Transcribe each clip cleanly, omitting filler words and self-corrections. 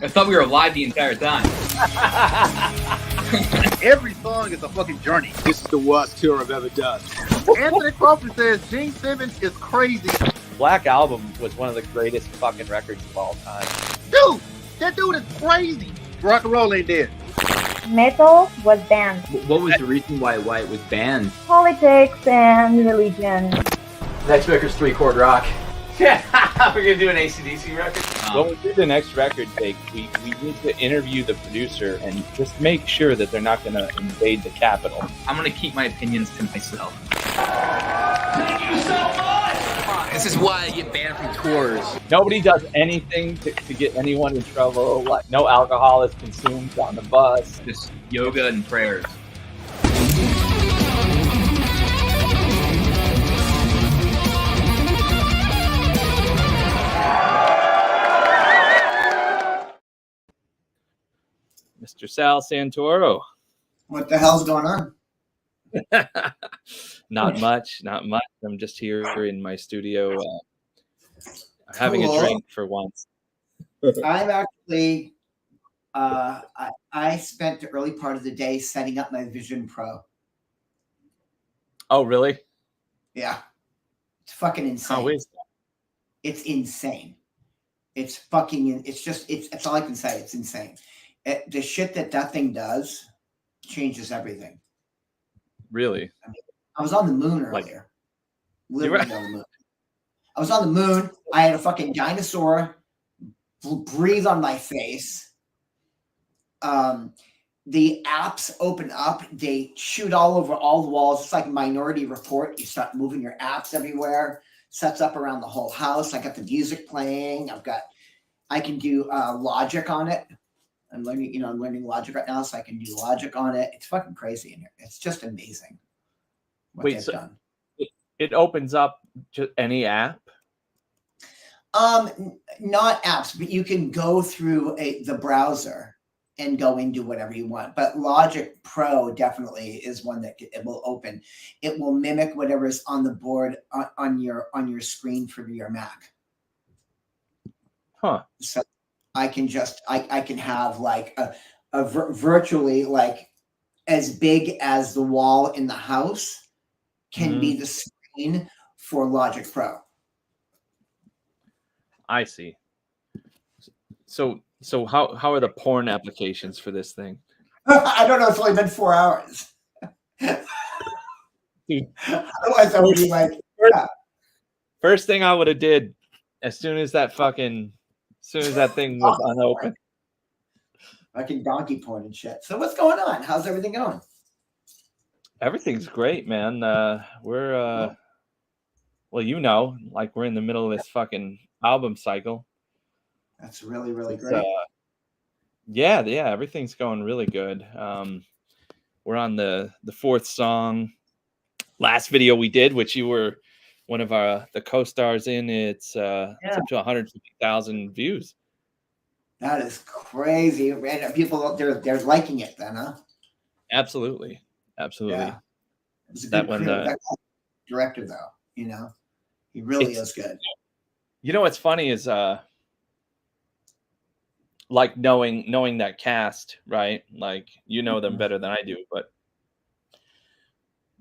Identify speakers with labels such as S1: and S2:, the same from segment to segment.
S1: I thought we were live the entire time.
S2: Every song is a fucking journey.
S3: This is the worst tour I've ever done.
S2: Anthony Crawford says Gene Simmons is crazy.
S4: Black Album was one of the greatest fucking records of all time.
S2: Dude, that dude is crazy. Rock and roll ain't dead.
S5: Metal was banned.
S6: What was the reason why it was banned?
S5: Politics and religion.
S6: Next record's 3-chord rock. Yeah, we're gonna do an AC/DC record.
S4: When we do the next record, Jake, we need to interview the producer and just make sure that they're not gonna invade the Capitol.
S1: I'm gonna keep my opinions to myself. Thank you so much! This is why I get banned from tours.
S4: Nobody does anything to get anyone in trouble. Like, no alcohol is consumed on the bus.
S1: Just yoga and prayers.
S4: Mr. Sal Santoro.
S7: What the hell's going on?
S4: Not much. I'm just here in my studio having a drink for once.
S7: I'm actually, I spent the early part of the day setting up my Vision Pro.
S4: Oh, really?
S7: Yeah. It's fucking insane.
S4: How is that?
S7: It's insane. It's fucking, it's all I can say. It's insane. The shit that thing does changes everything.
S4: Really?
S7: I mean, I was on the moon earlier. Literally on the moon. I was on the moon. I had a fucking dinosaur breathe on my face. The apps open up. They shoot all over all the walls. It's like Minority Report. You start moving your apps everywhere. Sets up around the whole house. I got the music playing. I can do Logic on it. I'm learning Logic right now, so I can do Logic on it. It's fucking crazy in here. It's just amazing what they've done.
S4: It opens up to any app?
S7: Not apps, but you can go through the browser and go into whatever you want. But Logic Pro definitely is one that it will open. It will mimic whatever is on the board on your screen for your Mac.
S4: Huh.
S7: So I can have like a virtually like as big as the wall in the house can be the screen for Logic Pro.
S4: I see. So how are the porn applications for this thing?
S7: I don't know. It's only been 4 hours.
S4: Dude,
S7: otherwise, I would be like,
S4: first thing I would have did as soon as that thing was unopened.
S7: Fucking donkey porn and shit. So what's going on? How's everything going?
S4: Everything's great, man. We're like we're in the middle of this fucking album cycle.
S7: That's really, really great.
S4: Yeah, everything's going really good. We're on the fourth song. Last video we did, which you were one of the co-stars in, it's up to 150,000 views.
S7: That is crazy. And people they're liking it then, huh?
S4: Absolutely. Yeah. It
S7: was a good that director though, he really is good.
S4: You know what's funny is like knowing that cast, right? Like them better than I do, but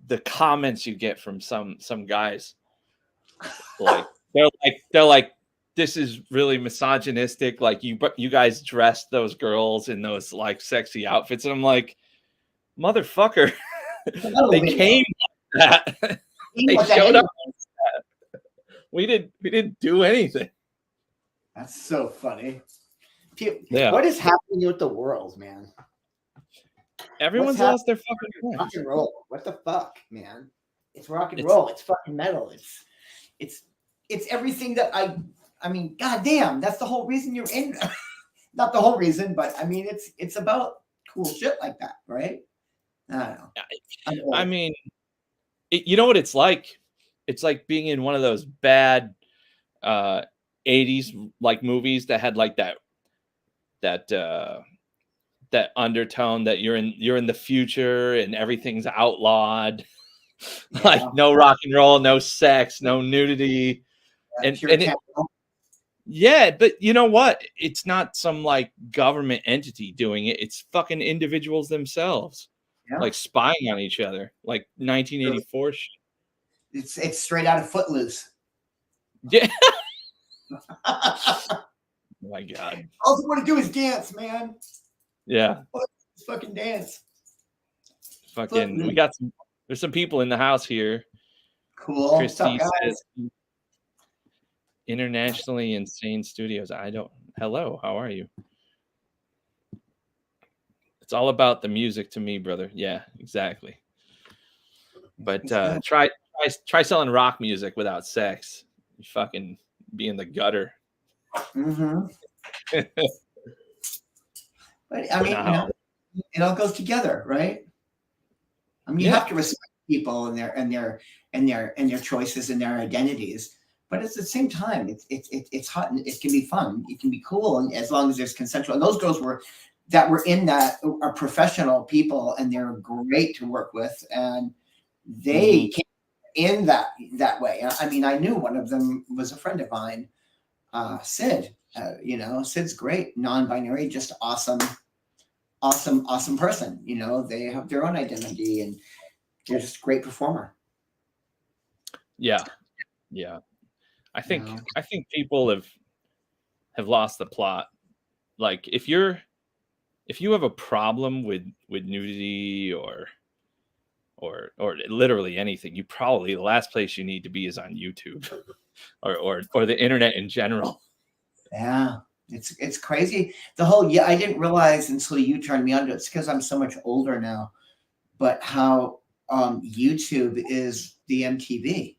S4: the comments you get from some guys, like they're like this is really misogynistic. Like you guys dressed those girls in those like sexy outfits, and I'm like, motherfucker, they came like that. They showed up. We didn't do anything.
S7: That's so funny.
S4: Yeah.
S7: What is happening with the world, man?
S4: Everyone's lost their fucking mind.
S7: Rock and roll. What the fuck, man? It's rock and roll. It's fucking metal. It's everything that I mean, goddamn, that's the whole reason you're in. Not the whole reason, but I mean, it's about cool shit like that, right? I don't know.
S4: I mean, you know what it's like? It's like being in one of those bad 80s like movies that had like that undertone that you're in the future and everything's outlawed. Like no rock and roll, no sex, no nudity. And Yeah, but you know what? It's not some like government entity doing it. It's fucking individuals themselves,
S7: Yeah.
S4: like spying on each other, like 1984 shit.
S7: It's straight out of Footloose.
S4: Yeah. Oh my God.
S7: All I want to do is dance, man.
S4: Yeah.
S7: Just fucking dance.
S4: Fucking. We got some. There's some people in the house here.
S7: Cool.
S4: Christy
S7: What's up, guys?
S4: says internationally insane studios. I don't. Hello. How are you? It's all about the music to me, brother. Yeah, exactly. But try selling rock music without sex. You fucking be in the gutter.
S7: Mm-hmm. But I mean, you know, it all goes together, right? I mean, you have to respect people and their choices and their identities. But at the same time, it's hot and it can be fun. It can be cool, and as long as there's consensual. And those girls were in that are professional people, and they're great to work with, and they came in that way. I mean, I knew one of them was a friend of mine, Sid. You know, Sid's great, non-binary, just awesome person. You know, they have their own identity, and they're just a great performer.
S4: Yeah. I think people have lost the plot. Like if you have a problem with nudity or literally anything, you probably the last place you need to be is on YouTube or the internet in general.
S7: Yeah, it's crazy. The whole I didn't realize until you turned me onto it. It's because I'm so much older now, but how YouTube is the MTV.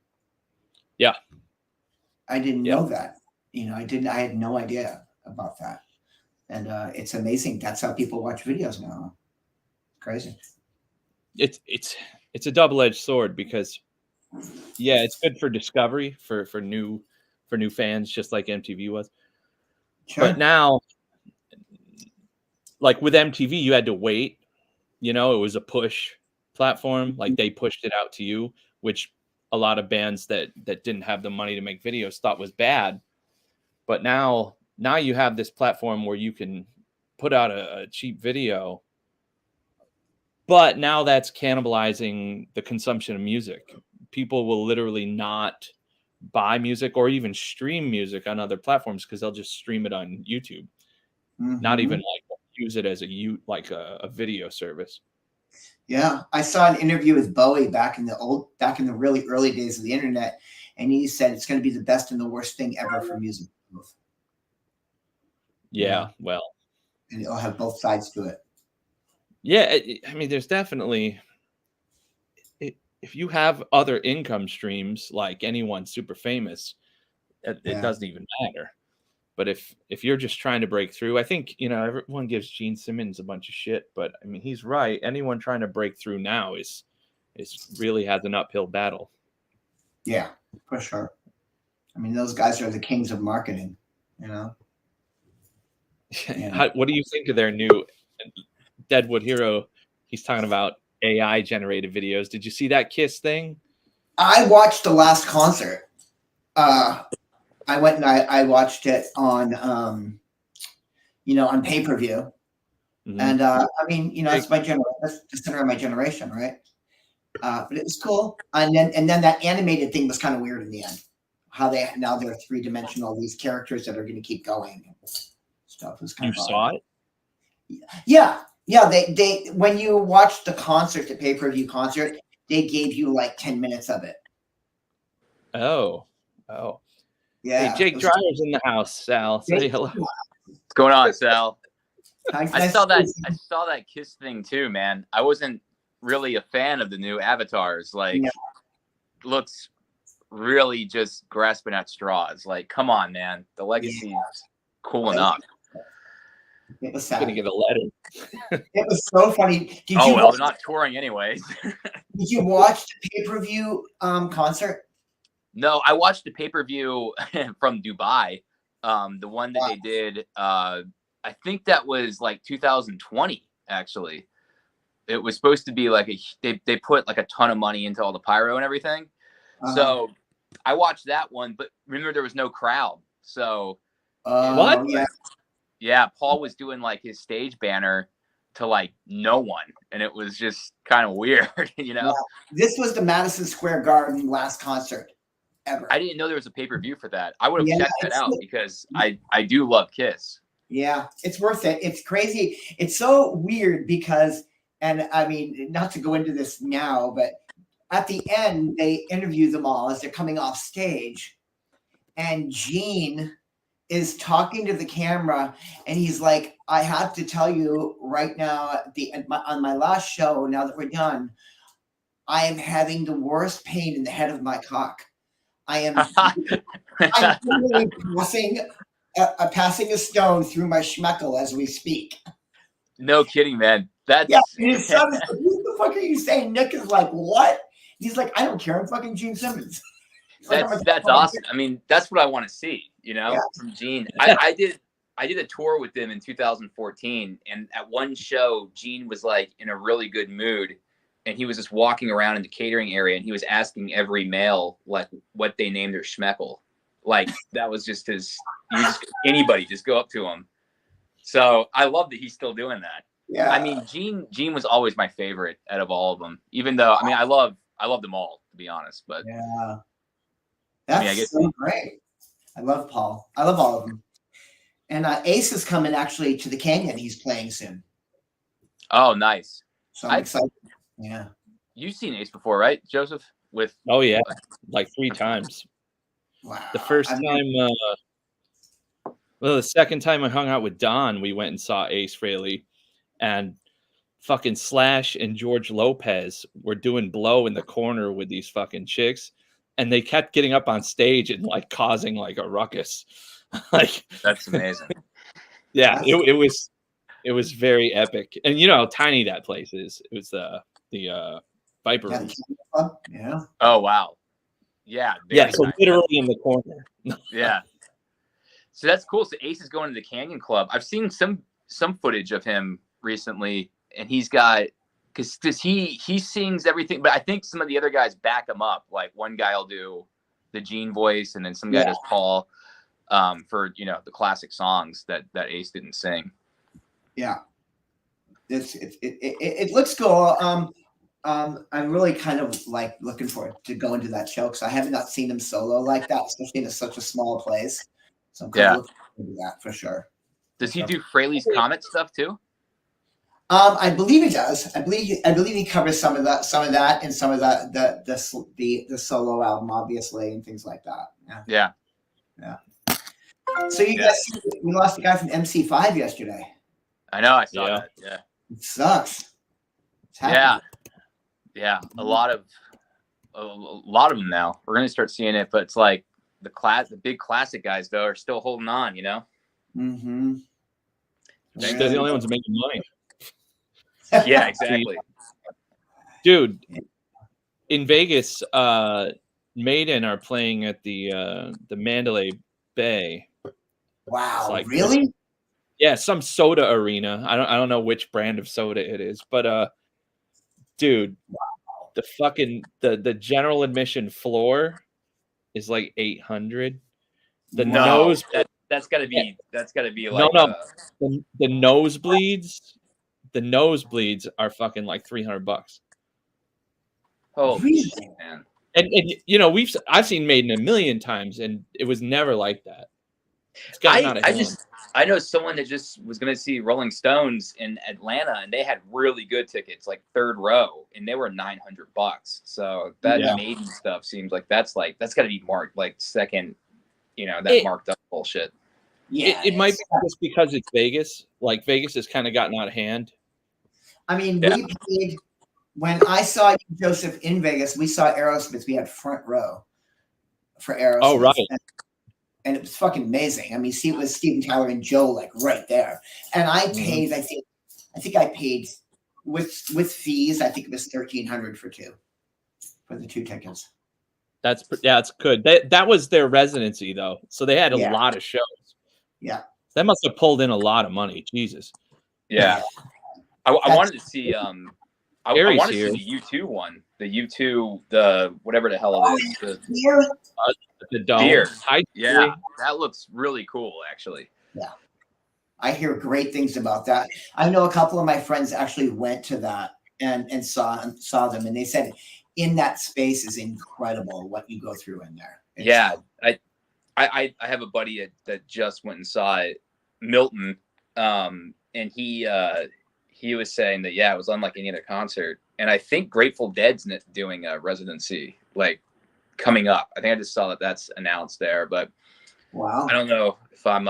S4: Yeah.
S7: I didn't know that. You know, I had no idea about that. And it's amazing. That's how people watch videos now. Crazy.
S4: It's a double-edged sword because it's good for discovery for new fans, just like MTV was. Sure. But now, like with MTV, you had to wait. You know, it was a push platform. Like they pushed it out to you, which a lot of bands that didn't have the money to make videos thought was bad. But now you have this platform where you can put out a cheap video, but now that's cannibalizing the consumption of music. People will literally not buy music or even stream music on other platforms because they'll just stream it on YouTube. Not even like use it as a video service.
S7: Yeah, I saw an interview with Bowie back in the really early days of the internet, and he said it's going to be the best and the worst thing ever for music.
S4: Yeah, well,
S7: and it'll have both sides to it.
S4: Yeah, I mean, there's definitely if you have other income streams like anyone super famous, it doesn't even matter. But if you're just trying to break through, I think, you know, everyone gives Gene Simmons a bunch of shit, but I mean, he's right. Anyone trying to break through now is really has an uphill battle.
S7: Yeah, for sure. I mean, those guys are the kings of marketing, you know.
S4: Yeah. What do you think of their new Deadwood Hero? He's talking about AI generated videos. Did you see that Kiss thing?
S7: I watched the last concert. I went and I watched it on, on pay-per-view. And I mean, you know, that's that's the center of my generation, right? But it was cool. And then that animated thing was kind of weird in the end. How they're 3-dimensional, these characters that are going to keep going. Stuff was kind of
S4: saw it?
S7: Yeah. They when you watched the concert, the pay-per-view concert, they gave you like 10 minutes of it.
S4: Oh.
S7: Yeah.
S4: Hey, Jake Dryer's in the house, Sal. Say hello.
S8: What's going on, Sal?
S7: I
S8: saw that Kiss thing too, man. I wasn't really a fan of the new avatars. Like, looks really just grasping at straws. Like, come on, man. The legacy is cool enough.
S7: It was sad.
S4: Gonna get a letter.
S7: It was so funny.
S8: They're not touring anyways.
S7: Did you watch the pay-per-view concert?
S8: No, I watched the pay-per-view from Dubai. The one that they did, I think that was like 2020, actually. It was supposed to be like they put like a ton of money into all the pyro and everything. So I watched that one, but remember there was no crowd. So
S4: What?
S7: Yeah.
S8: Yeah, Paul was doing like his stage banner to like no one, and it was just kind of weird, you know.
S7: Yeah. This was the Madison Square Garden last concert ever.
S8: I didn't know there was a pay-per-view for that. I would have
S7: Yeah,
S8: checked that out because I do love Kiss.
S7: Yeah, it's worth it. It's crazy. It's so weird because, and I mean, not to go into this now, but at the end, they interview them all as they're coming off stage. And Gene is talking to the camera, and he's like, I have to tell you right now, on my last show, now that we're done, I am having the worst pain in the head of my cock. I'm literally passing a stone through my schmeckle as we speak.
S8: No kidding, man. That's
S7: His son is like, what the fuck are you saying? Nick is like, what? He's like, I don't care. I'm fucking Gene Simmons.
S8: That's awesome. I mean, that's what I want to see, you know, from Gene. I did a tour with them in 2014, and at one show, Gene was like in a really good mood, and he was just walking around in the catering area, and he was asking every male like what they named their schmeckle. Like that was just anybody just go up to him. So I love that he's still doing that.
S7: Yeah.
S8: I mean, Gene was always my favorite out of all of them, even though, I mean, I love them all, to be honest, but
S7: yeah, that's so great. I love Paul. I love all of them. And Ace is coming actually to the Canyon. He's playing soon.
S8: Oh, nice.
S7: So I'm excited. Yeah.
S8: You've seen Ace before, right, Joseph?
S4: Oh yeah, like 3 times.
S7: Wow.
S4: The first time, the second time I hung out with Don, we went and saw Ace Frehley, and fucking Slash and George Lopez were doing blow in the corner with these fucking chicks, and they kept getting up on stage and like causing like a ruckus. Like
S8: that's amazing.
S4: Yeah, it was very epic, and you know how tiny that place is. It was the Viper Room.
S7: Yeah.
S8: Oh wow. Yeah.
S4: Yeah. So
S8: nice.
S4: literally in the corner.
S8: Yeah. So that's cool. So Ace is going to the Canyon Club. I've seen some footage of him recently, and he's got because he sings everything, but I think some of the other guys back him up. Like one guy will do the Gene voice, and then some guy does Paul for the classic songs that Ace didn't sing.
S7: Yeah. It looks cool. I'm really kind of like looking forward to going to that show because I have not seen him solo like that, especially in such a small place. So I'm kind of looking forward to that for sure.
S8: Does he do Fraley's Comet stuff too?
S7: I believe he does. I believe he covers some of that, and some of the solo album, obviously, and things like that.
S8: Yeah.
S7: So you guys, we lost a guy from MC5 yesterday.
S8: I know. I saw that. Yeah.
S7: It sucks.
S8: Yeah. A lot of them now. We're gonna start seeing it, but it's like the big classic guys though are still holding on. You know.
S7: Mm-hmm.
S4: They're the only ones making money.
S8: Yeah, exactly.
S4: Dude, in Vegas, Maiden are playing at the Mandalay Bay.
S7: Wow,
S4: like,
S7: really?
S4: Yeah, some soda arena. I don't know which brand of soda it is, but dude, the fucking the general admission floor is like 800. The nose
S8: that's gotta be like
S4: the nosebleeds are fucking like $300.
S8: Oh
S7: really?
S8: Man.
S4: And I've seen Maiden a million times, and it was never like that. It's gotten out of hand.
S8: I know someone that just was going to see Rolling Stones in Atlanta, and they had really good tickets, like third row, and they were $900. So that Maiden stuff seems like that's got to be marked like second, marked up bullshit.
S7: Yeah,
S4: it might be just because it's Vegas. Like Vegas has kind of gotten out of hand.
S7: I mean, we paid when I saw Joseph in Vegas. We saw Aerosmith. We had front row for Aerosmith.
S4: Oh right.
S7: And it was fucking amazing. I mean, see, it was Steven Tyler and Joe like right there. And I paid, I think I paid with fees, I think it was $1,300 for the 2 tickets.
S4: That's good. That was their residency though. So they had a lot of shows.
S7: Yeah.
S4: That must have pulled in a lot of money. Jesus.
S8: Yeah. I wanted to see I wanted to
S4: here.
S8: see the U2 one. The U2, the whatever the hell it is.
S4: The dome.
S8: Beer.
S4: I
S8: Yeah, that looks really cool, actually.
S7: Yeah. I hear great things about that. I know a couple of my friends actually went to that and saw them, and they said in that space is incredible what you go through in there.
S8: Yeah, I have a buddy that just went and saw it, Milton, and he was saying that it was unlike any other concert, and I think Grateful Dead's doing a residency like coming up. I think I just saw that's announced there, but
S7: wow,
S8: I don't know if I'm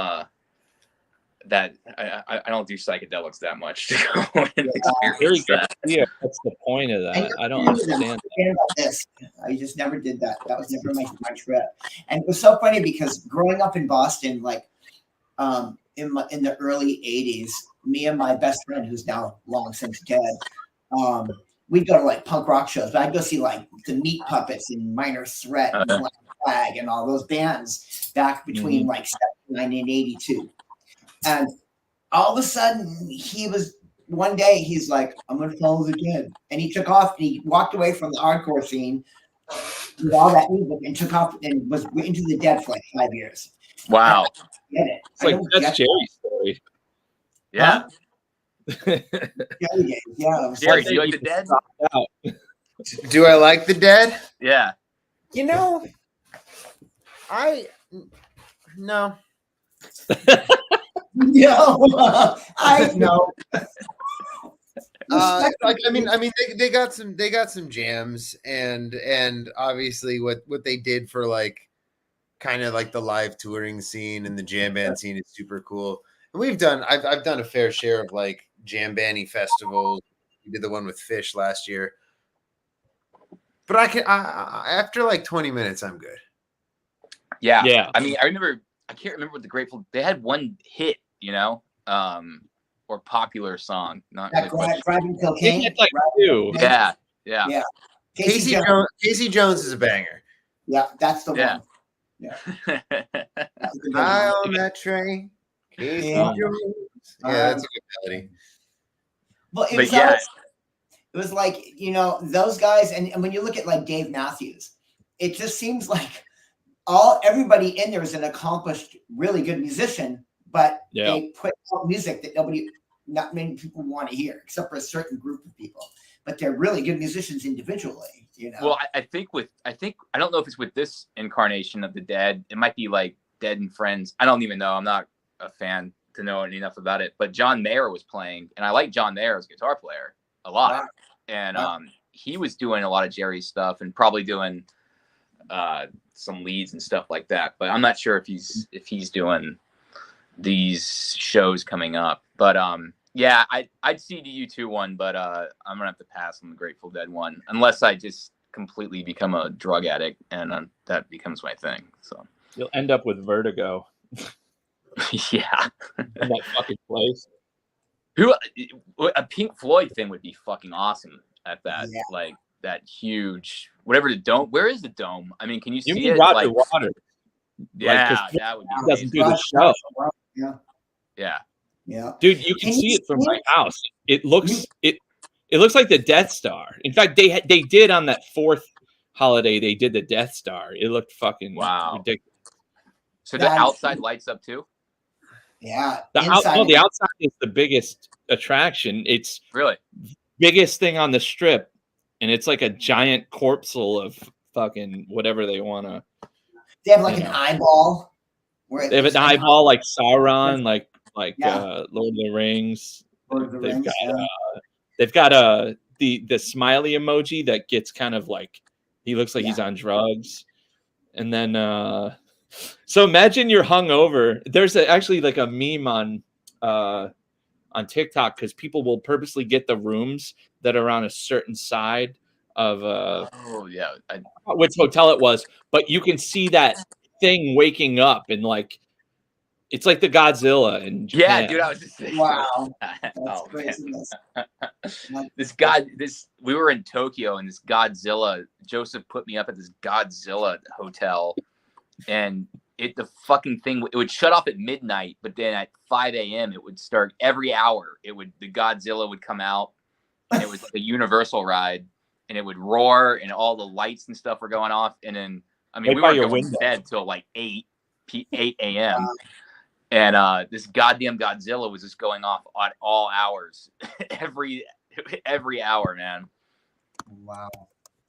S8: that I don't do psychedelics that much to go and experience that.
S4: Yeah, that's the point of that. I don't understand
S7: this. I just never did that. That was never my trip. And it was so funny because growing up in Boston, like in the early 80s, me and my best friend, who's now long since dead, we'd go to like punk rock shows, but I'd go see like the Meat Puppets and Minor Threat and Black Flag and all those bands back between like 79 and 82. And all of a sudden, one day he's like, I'm going to follow the Dead. And he took off and he walked away from the hardcore scene with all that music and took off and was into the Dead for like 5 years.
S8: Wow.
S7: Get it.
S4: It's like that's Jerry's story.
S8: Yeah.
S7: Yeah.
S8: Jerry, do you like the Dead?
S2: Do I like the Dead?
S8: Yeah.
S2: You know, no.
S7: No, I know.
S2: I mean, they got some jams, and obviously what they did for like kind of like the live touring scene and the jam band scene is super cool. And I've done a fair share of like jam bandy festivals. We did the one with Fish last year, but after like 20 minutes, I'm good.
S8: Yeah. I mean, I can't remember what they had one hit, or popular song. Not
S7: Driving Cocaine.
S4: It's like two.
S8: Yeah.
S2: Casey Jones is a banger.
S7: Yeah, that's the one. Yeah.
S2: I on that train. Casey Jones. Yeah, that's a good melody.
S7: Well, it was like, those guys, and when you look at like Dave Matthews, it just seems like everybody in there is an accomplished, really good musician, but they put out music that not many people want to hear, except for a certain group of people. But they're really good musicians individually,
S8: Well, I don't know if it's with this incarnation of the Dead. It might be like Dead and Friends. I don't even know. I'm not a fan to know enough about it. But John Mayer was playing, and I like John Mayer as a guitar player a lot. Wow. And he was doing a lot of Jerry's stuff and probably doing some leads and stuff like that. But I'm not sure if he's doing these shows coming up. But I'd see the U2 one, but I'm gonna have to pass on the Grateful Dead one unless I just completely become a drug addict and that becomes my thing. So
S4: you'll end up with vertigo.
S8: Yeah,
S4: in that fucking place.
S8: A Pink Floyd thing would be fucking awesome at that, like that huge whatever the dome. Where is the dome? I mean, can you see it?
S4: Roger Waters.
S8: Yeah, that would be.
S4: He doesn't do the show.
S7: Yeah,
S4: dude, you can see it from my house. It looks like the Death Star. In fact, they did on that fourth holiday. They did the Death Star. It looked fucking ridiculous.
S8: So the outside lights up too.
S7: Yeah,
S4: the outside is the biggest attraction. It's
S8: really
S4: biggest thing on the strip, and it's like a giant corpsel of fucking whatever they want to.
S7: They have like an eyeball.
S4: They have an eyeball like Sauron, like Lord of the Rings. They've got the smiley emoji that gets kind of like he looks like he's on drugs, and then so imagine you're hungover. There's actually like a meme on TikTok because people will purposely get the rooms that are on a certain side of which hotel it was, but you can see that thing waking up and like it's like the Godzilla and
S8: yeah, dude, I was just saying.
S7: Wow.
S8: We were in Tokyo and this Godzilla, Joseph put me up at this Godzilla hotel, and the fucking thing, it would shut off at midnight, but then at 5 a.m. it would start every hour. The Godzilla would come out, and it was like a Universal ride, and it would roar, and all the lights and stuff were going off, and then I mean,
S4: Right
S8: we
S4: by
S8: weren't
S4: your
S8: going
S4: window.
S8: to bed till like 8 a.m. And this goddamn Godzilla was just going off at all hours, every hour, man.
S7: Wow.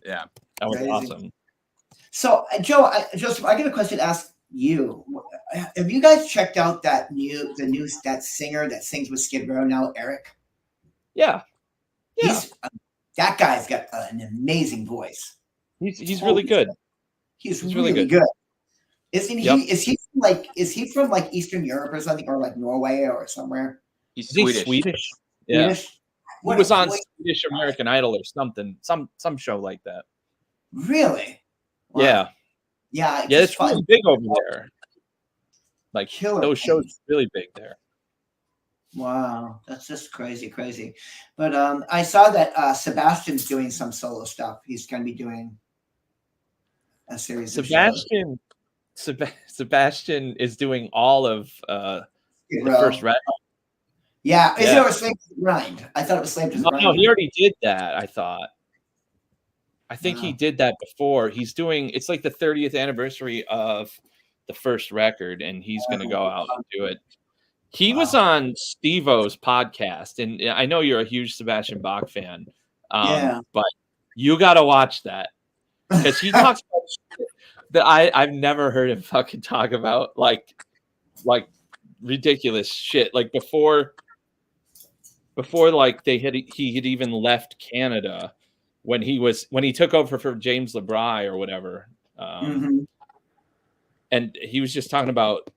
S8: Yeah,
S4: That was
S7: Crazy.
S4: awesome.
S7: So, Joe, Joseph, I got a question to ask you. Have you guys checked out that that singer that sings with Skid Row now, Eric?
S4: Yeah.
S7: That guy's got an amazing voice.
S4: He's really good.
S7: He's
S4: really
S7: really
S4: good.
S7: good. Isn't he?
S4: Yep.
S7: Is he from like Eastern Europe or something, or like Norway or somewhere?
S8: he's
S4: Is he
S8: Swedish.
S4: Swedish? Yeah.
S7: Swedish?
S4: He
S7: What
S4: was
S7: a
S4: on
S7: voice.
S4: Swedish American Idol or something. Some show like that.
S7: Really? Wow.
S4: Yeah.
S7: Yeah.
S4: Yeah, it's really big over there. Like
S7: Killer
S4: those shows
S7: things.
S4: are really big there.
S7: Wow, that's just crazy. But I saw that Sebastian's doing some solo stuff. He's going to be doing a series of shows.
S4: Sebastian is doing all of the first record.
S7: Yeah, is
S4: Yeah.
S7: it a Slave to the Grind? I thought it was Slave to the Grind.
S4: No, he already did that. I think he
S7: Wow.
S4: did that before. He's doing. It's like the 30th anniversary of the first record, and he's going to go out and do it. He was on Steve-O's podcast, and I know you're a huge Sebastian Bach fan. But you got to watch that because he talks about shit that I've never heard him fucking talk about, like ridiculous shit. Like before like he had even left Canada when he took over for James LeBray or whatever. And he was just talking about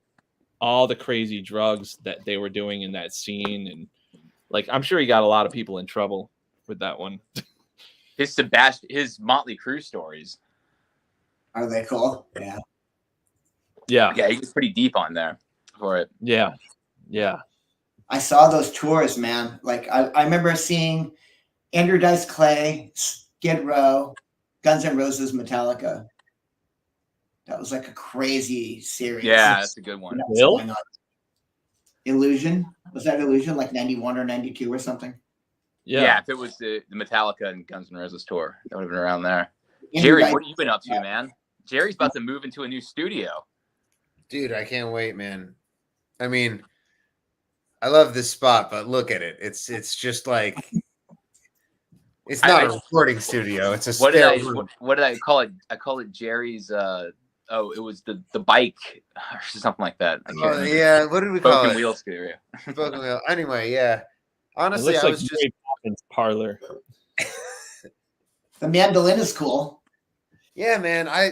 S4: all the crazy drugs that they were doing in that scene, and like I'm sure he got a lot of people in trouble with that one.
S8: His Motley Crue stories.
S7: Are they cool? Yeah.
S8: Yeah, he was pretty deep on there for it.
S4: Yeah.
S7: I saw those tours, man. Like I remember seeing Andrew Dice Clay, Skid Row, Guns N' Roses, Metallica. That was like a crazy series.
S8: Yeah, that's a good one.
S7: Illusion? Was that Illusion like 91 or 92 or something?
S8: Yeah, if it was the Metallica and Guns N' Roses tour, that would have been around there. Jerry, what have you been up to, man? Jerry's about to move into a new studio.
S2: Dude, I can't wait, man. I mean, I love this spot, but look at it. It's just like it's not a recording studio. It's a
S8: what did I call it? I call it Jerry's it was the bike or something like that.
S2: Yeah, what did we call it?
S8: Broken wheel studio.
S2: Broken wheel. Anyway, yeah. Honestly,
S4: it looks
S2: I
S4: like
S2: was just
S4: Mary Poppins parlor.
S7: The mandolin is cool.
S2: Yeah, man. I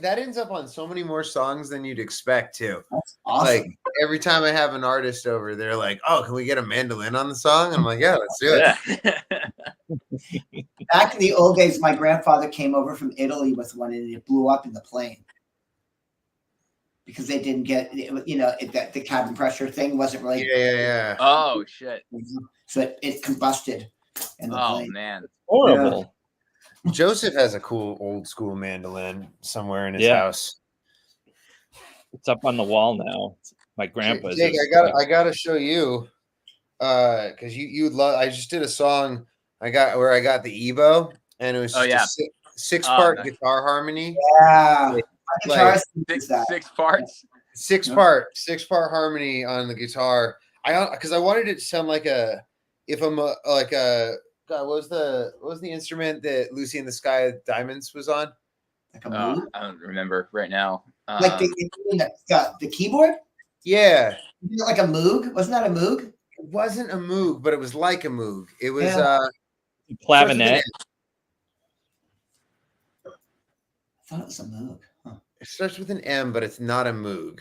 S2: that ends up on so many more songs than you'd expect too.
S7: That's awesome.
S2: Like every time I have an artist over, they're like, "Oh, can we get a mandolin on the song?" I'm like, "Yeah, let's do it."
S7: Back in the old days, my grandfather came over from Italy with one, and it blew up in the plane because they didn't get, that the cabin pressure thing wasn't really.
S2: Yeah.
S8: Oh shit!
S7: So it combusted in the plane.
S8: Oh man,
S4: horrible.
S7: Yeah.
S2: Joseph has a cool old school mandolin somewhere in his house.
S4: It's up on the wall now. My grandpa's.
S2: Jake, I gotta show you, because you love. I just did a song I got the Evo, and it was just a six-part guitar harmony.
S7: Yeah,
S2: like,
S8: six parts.
S2: Six-part harmony on the guitar. Because I wanted it to sound like God, what was the instrument that Lucy in the Sky with Diamonds was on?
S7: Like a Moog?
S8: I don't remember right now.
S7: Like the keyboard?
S2: Yeah.
S7: Like a Moog? Wasn't that a Moog?
S2: It wasn't a Moog, but it was like a Moog. It was
S4: clavinet.
S7: I thought it was a Moog. Huh.
S2: It starts with an M, but it's not a Moog.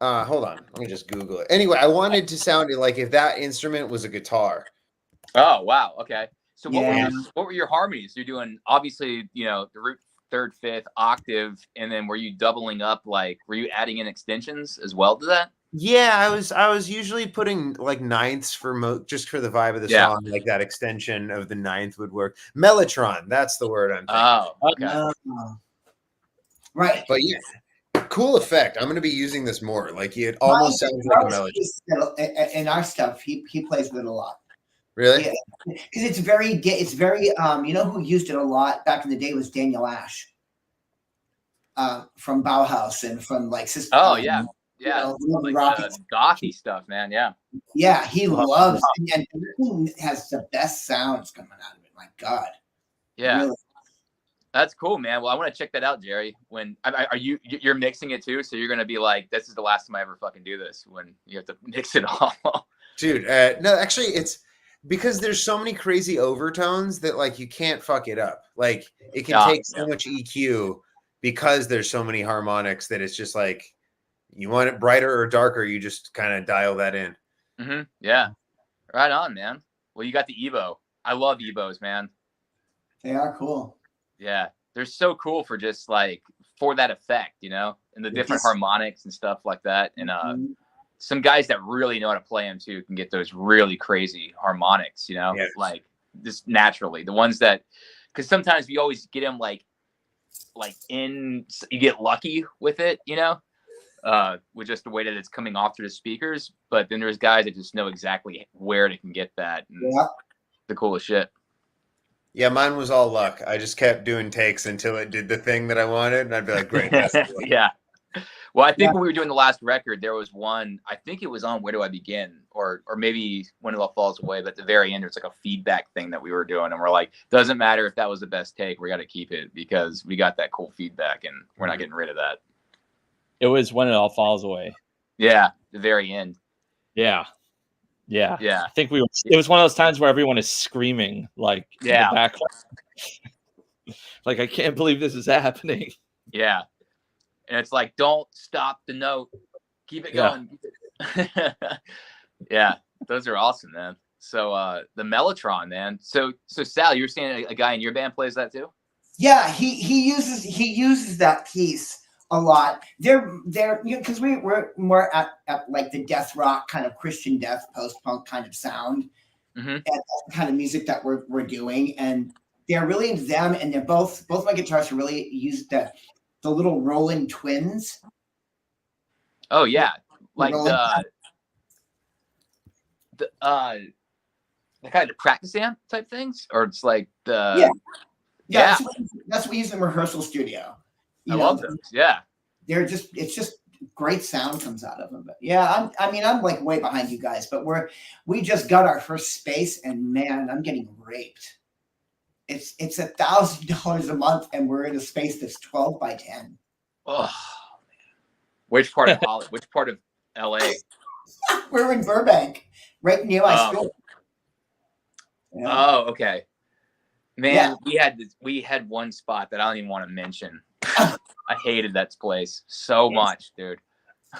S2: Hold on. Let me just Google it. Anyway, I wanted to sound like if that instrument was a guitar.
S8: Oh, wow. Okay. So what were your harmonies? You're doing, obviously, the root, third, fifth, octave, and then were you doubling up, were you adding in extensions as well to that?
S2: Yeah, I was usually putting like ninths just for the vibe of the song, like that extension of the ninth would work. Mellotron, that's the word I'm thinking.
S8: Oh, okay.
S7: Right.
S2: But yeah, cool effect. I'm going to be using this more. Like it almost sounds like a melody.
S7: In our stuff, he plays with it a lot.
S2: Really?
S7: Yeah, because it's very, you know who used it a lot back in the day was Daniel Ash. Bauhaus and from like Sister.
S8: Oh yeah, yeah,
S7: like
S8: like the gothy stuff, man. Yeah,
S7: yeah, he loves, and everything has the best sounds coming out of it. My God,
S8: yeah,
S7: really.
S8: that's cool, man. Well, I want to check that out, Jerry. When are you're mixing it too? So you're gonna be like, this is the last time I ever fucking do this. When you have to mix it all.
S2: Dude, no, actually, it's because there's so many crazy overtones that like you can't fuck it up. Like it can take so much EQ because there's so many harmonics that it's just like you want it brighter or darker, you just kind of dial that in.
S8: Mm-hmm. Yeah, right on, man. Well, you got the Evo. I love Evos, man.
S7: They are cool.
S8: Yeah, they're so cool for just like for that effect, you know, and the different harmonics and stuff like that. And some guys that really know how to play them too can get those really crazy harmonics, you know, like just naturally. The ones that, because sometimes you always get them like you get lucky with it, you know, with just the way that it's coming off through the speakers. But then there's guys that just know exactly where they can get that. And the coolest shit.
S2: Yeah, mine was all luck. I just kept doing takes until it did the thing that I wanted, and I'd be like, great.
S8: Yeah. Well, I think when we were doing the last record, there was one, I think it was on Where Do I Begin? Or maybe When It All Falls Away, but at the very end, there's like a feedback thing that we were doing. And we're like, doesn't matter if that was the best take, we got to keep it because we got that cool feedback and we're not getting rid of that.
S4: It was When It All Falls Away.
S8: Yeah, the very end.
S4: Yeah. Yeah.
S8: Yeah.
S4: I think it was one of those times where everyone is screaming like in the background. Like, I can't believe this is happening.
S8: Yeah. And it's like, don't stop the note. Keep it going. Yeah. Those are awesome, man. So the Mellotron, man. So Sal, you were saying a guy in your band plays that too?
S7: Yeah, he uses that piece a lot. They're because we're more at like the death rock kind of Christian death post punk kind of sound, and that's the kind of music that we're doing, and they're really into them. And they're both my guitarists are really used the little Roland twins.
S8: Oh yeah, like the kind of practice amp type things, or it's like the
S7: that's what we use in rehearsal studio.
S8: I love those. Yeah,
S7: it's just great sound comes out of them. But yeah, I'm like way behind you guys, but we just got our first space, and man, I'm getting raped. It's $1,000 a month, and we're in a space that's 12 by 10.
S8: Oh man, which part of Hollywood? Which part of LA?
S7: We're in Burbank, right near my school.
S8: Yeah. Oh, okay. Man, we had one spot that I don't even want to mention. I hated that place so much, dude.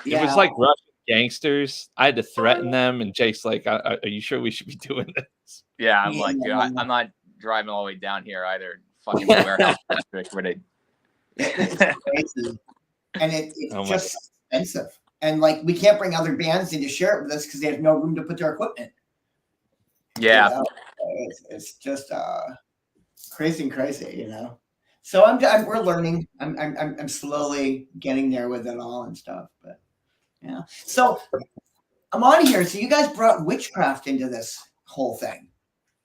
S4: It was like Russian gangsters. I had to threaten them, and Jake's like, "Are you sure we should be doing this?"
S8: Yeah, I'm like, dude, I'm not driving all the way down here either. Fucking warehouse district where they.
S7: It's crazy, and it's just expensive. And like, we can't bring other bands in to share it with us because they have no room to put their equipment.
S8: Yeah,
S7: you know? It's just crazy, you know. So we're learning. I'm slowly getting there with it all and stuff. But yeah. So I'm on here. So you guys brought Witchcraft into this whole thing.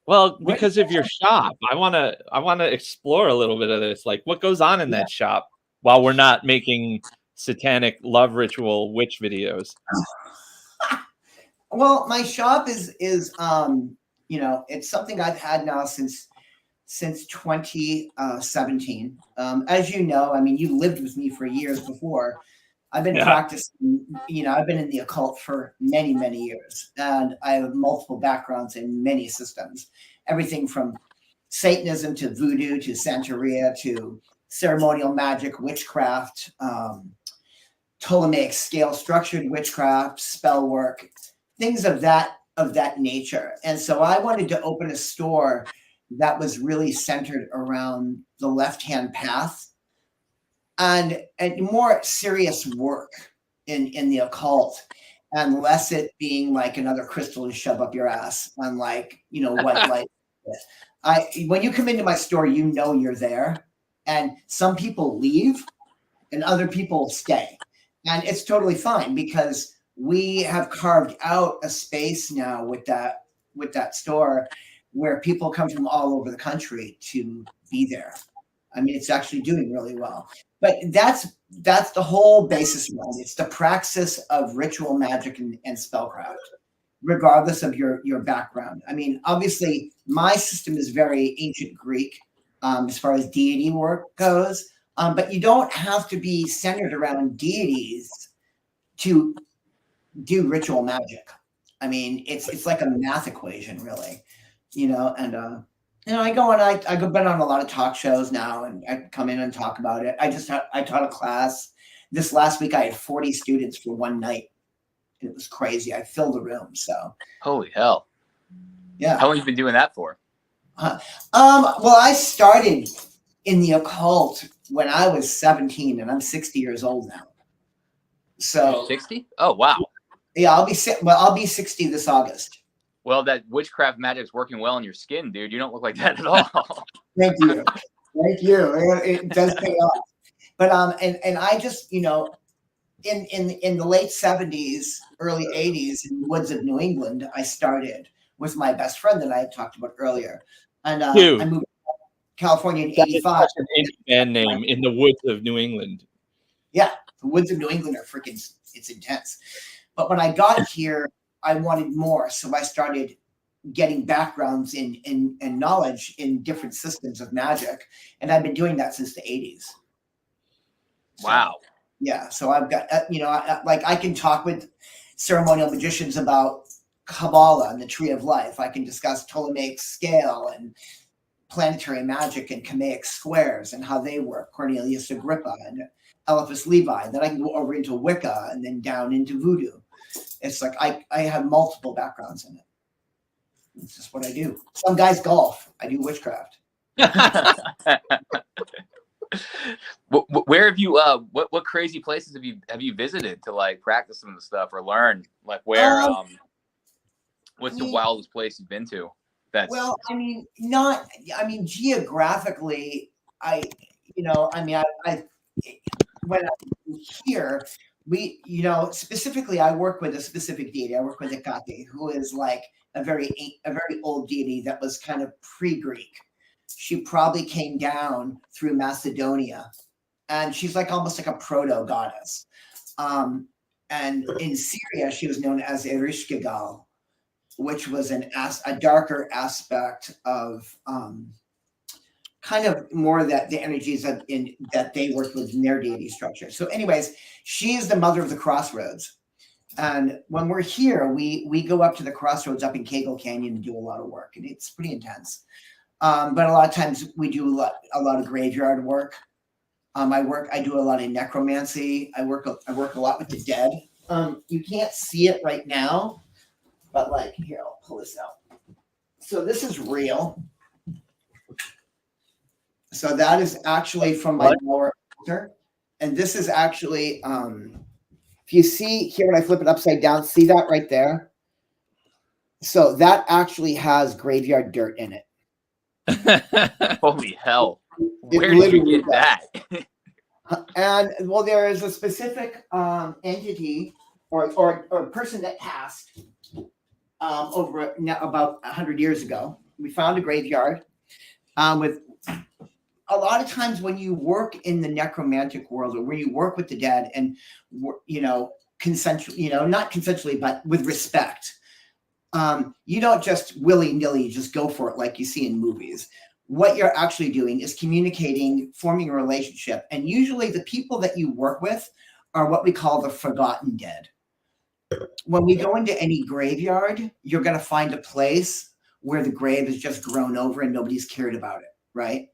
S4: Well, because of your shop, I wanna explore a little bit of this. Like, what goes on in that shop while we're not making satanic love ritual witch videos?
S7: Well, my shop is you know, it's something I've had now since 2017. As you know, I mean, you lived with me for years before. I've been practicing, you know, I've been in the occult for many, many years, and I have multiple backgrounds in many systems, everything from Satanism to voodoo to Santeria to ceremonial magic, witchcraft, Ptolemaic scale structured witchcraft, spell work, things of that nature. And so I wanted to open a store that was really centered around the left-hand path and more serious work in the occult, and less it being like another crystal to shove up your ass, unlike, you know, what light is. When you come into my store, you know you're there, and some people leave and other people stay. And it's totally fine because we have carved out a space now with that store where people come from all over the country to be there. I mean, it's actually doing really well. But that's the whole basis around it. It's the praxis of ritual magic and spellcraft, regardless of your background. I mean, obviously, my system is very ancient Greek as far as deity work goes, but you don't have to be centered around deities to do ritual magic. I mean, it's like a math equation, really, and I go on. I've been on a lot of talk shows now, and I come in and talk about it. I taught a class this last week. I had 40 students for one night. It was crazy. I filled the room. So
S8: Holy hell!
S7: yeah.
S8: How long have you been doing that for?
S7: Well, I started in the occult when I was 17, and I'm 60 years old now. So
S8: 60? Oh wow.
S7: Yeah, I'll be 60 this August.
S8: Well, that witchcraft magic's working well in your skin, dude. You don't look like that at all.
S7: Thank you. It does pay off. But and I just, in the late 70s, early 80s in the woods of New England, I started with my best friend that I had talked about earlier. And I moved to California in 85.
S4: An indie band name, In the Woods of New England.
S7: Yeah, the woods of New England are freaking, it's intense. But when I got here, I wanted more. So I started getting backgrounds in knowledge in different systems of magic. And I've been doing that since the 80s.
S8: Wow.
S7: So, yeah. So I've got, I can talk with ceremonial magicians about Kabbalah and the Tree of Life. I can discuss Ptolemaic scale and planetary magic and Kamaic squares and how they work, Cornelius Agrippa and Eliphas Levi. Then I can go over into Wicca and then down into Voodoo. It's like I have multiple backgrounds in it. It's just what I do. Some guys golf. I do witchcraft.
S8: Where have you what crazy places have you visited to like practice some of the stuff or learn? Like where what's the wildest place you've been to? That's geographically, when I'm here, specifically I work with a specific deity. I work with Hecate, who is like a very old deity that was kind of pre-Greek. She probably came down through Macedonia, and she's like almost like a proto-goddess. And in Syria, she was known as Ereshkigal, which was a darker aspect of kind of more that the energies that they worked with in their deity structure. So anyways, she is the mother of the crossroads. And when we're here, we go up to the crossroads up in Cagle Canyon and do a lot of work, and it's pretty intense. But a lot of times we do a lot of graveyard work. I do a lot of necromancy. I work a lot with the dead. You can't see it right now, but like here, I'll pull this out. So this is real. So that is actually from my lower altar, and this is actually if you see here when I flip it upside down, see that right there? So that actually has graveyard dirt in it. Holy hell. Where did you get that?
S7: And well, there is a specific entity or person that passed over about 100 years ago. We found a graveyard with a lot of times when you work in the necromantic world or when you work with the dead and, consensually, not consensually, but with respect, you don't just willy-nilly just go for it like you see in movies. What you're actually doing is communicating, forming a relationship. And usually the people that you work with are what we call the forgotten dead. When we go into any graveyard, you're going to find a place where the grave is just grown over and nobody's cared about it, right?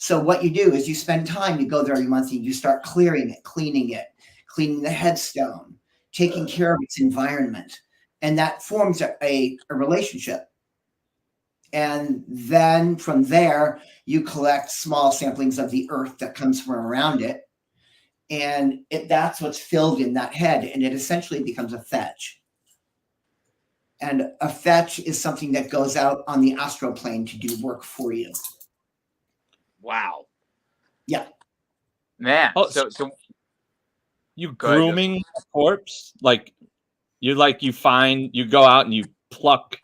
S7: So what you do is you spend time, you go there every month and you start clearing it, cleaning the headstone, taking care of its environment. And that forms a relationship. And then from there, you collect small samplings of the earth that comes from around it. And that's what's filled in that head. And it essentially becomes a fetch. And a fetch is something that goes out on the astral plane to do work for you. Wow. Yeah.
S8: Man. So
S4: you grooming a corpse? Like you go out and you pluck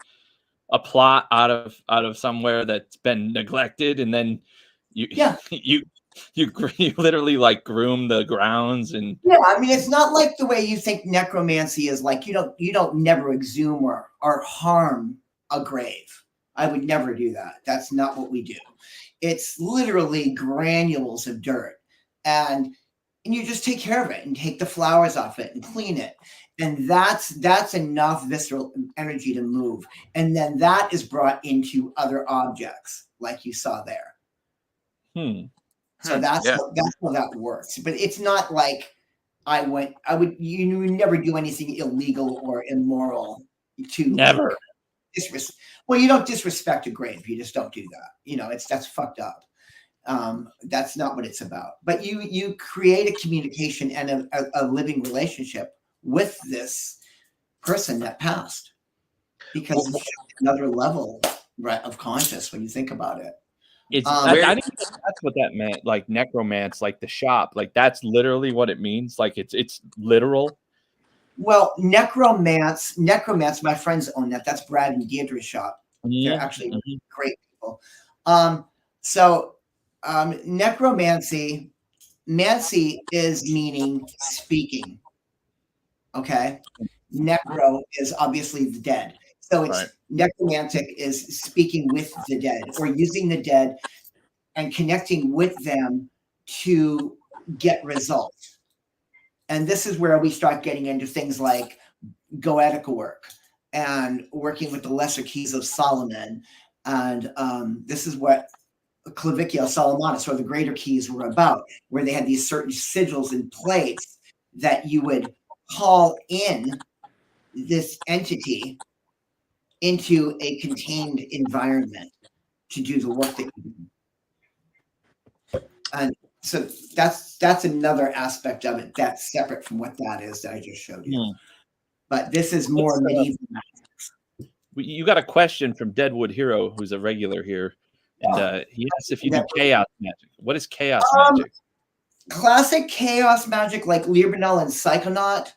S4: a plot out of somewhere that's been neglected, and then You
S7: Yeah.
S4: you literally like groom the grounds and
S7: Yeah, I mean, it's not like the way you think necromancy is. Like you don't never exhume or harm a grave. I would never do that. That's not what we do. It's literally granules of dirt, and you just take care of it and take the flowers off it and clean it, and that's enough visceral energy to move, and then that is brought into other objects like you saw there. So that's how that works. But it's not like you would never do anything illegal or immoral to
S4: never.
S7: Well, you don't disrespect a grave. You just don't do that. That's fucked up. That's not what it's about. But you create a communication and a living relationship with this person that passed, because it's another level, right, of conscious when you think about it.
S4: I think that's what that meant, like necromance, like the shop, like that's literally what it means. Like it's literal.
S7: Well, necromance, my friends own that. That's Brad and Deirdre's shop. They're actually great people. Necromancy, mancy is meaning speaking. Okay. Necro is obviously the dead. So it's necromantic is speaking with the dead or using the dead and connecting with them to get results. And this is where we start getting into things like goetic work and working with the lesser keys of Solomon. And this is what Clavicular Solomonus, or the greater keys, were about, where they had these certain sigils and plates that you would call in this entity into a contained environment to do the work that you do. And so that's another aspect of it that's separate from what that is that I just showed you. But this is more medieval magic.
S4: You got a question from Deadwood Hero, who's a regular here. And he asks if you do chaos magic. What is chaos magic?
S7: Classic chaos magic, like Libernal and Psychonaut,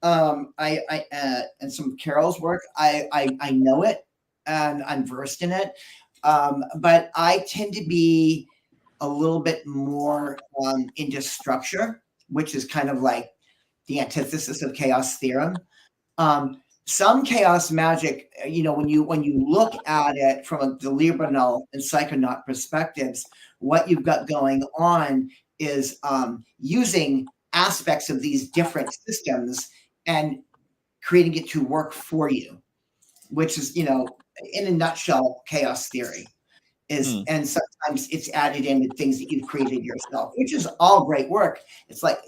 S7: and some Carol's work. I know it and I'm versed in it, but I tend to be a little bit more into structure, which is kind of like the antithesis of chaos theorem. Some chaos magic, when you look at it from the Libernal and Psychonaut perspectives, what you've got going on is using aspects of these different systems and creating it to work for you, which is, in a nutshell, chaos theory is. And sometimes it's added in with things that you've created yourself, which is all great work. It's like,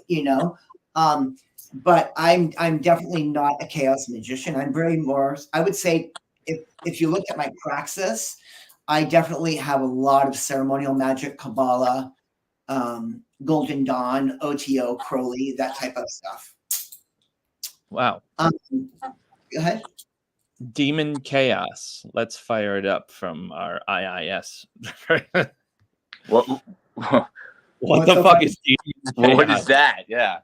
S7: but I'm definitely not a chaos magician. I'm very more, I would say, if you look at my praxis, I definitely have a lot of ceremonial magic, Kabbalah, Golden Dawn, OTO, Crowley, that type of stuff.
S4: Wow.
S7: Go ahead.
S4: Demon Chaos. Let's fire it up from our IIS.
S8: What
S4: the fuck is Demon Chaos?
S8: What is that? Yeah.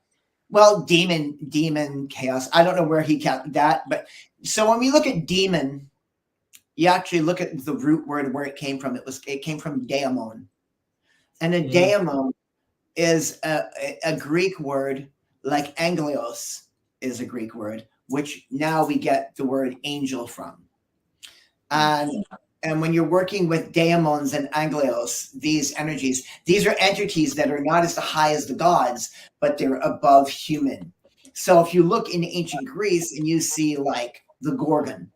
S7: Well, demon chaos. I don't know where he got that, but so when we look at demon, you actually look at the root word where it came from. It came from daemon, and a daemon is a Greek word, like angelos is a Greek word, which now we get the word angel from. And when you're working with daemons and angelos, these energies, these are entities that are not as high as the gods, but they're above human. So if you look in ancient Greece and you see like the Gorgon,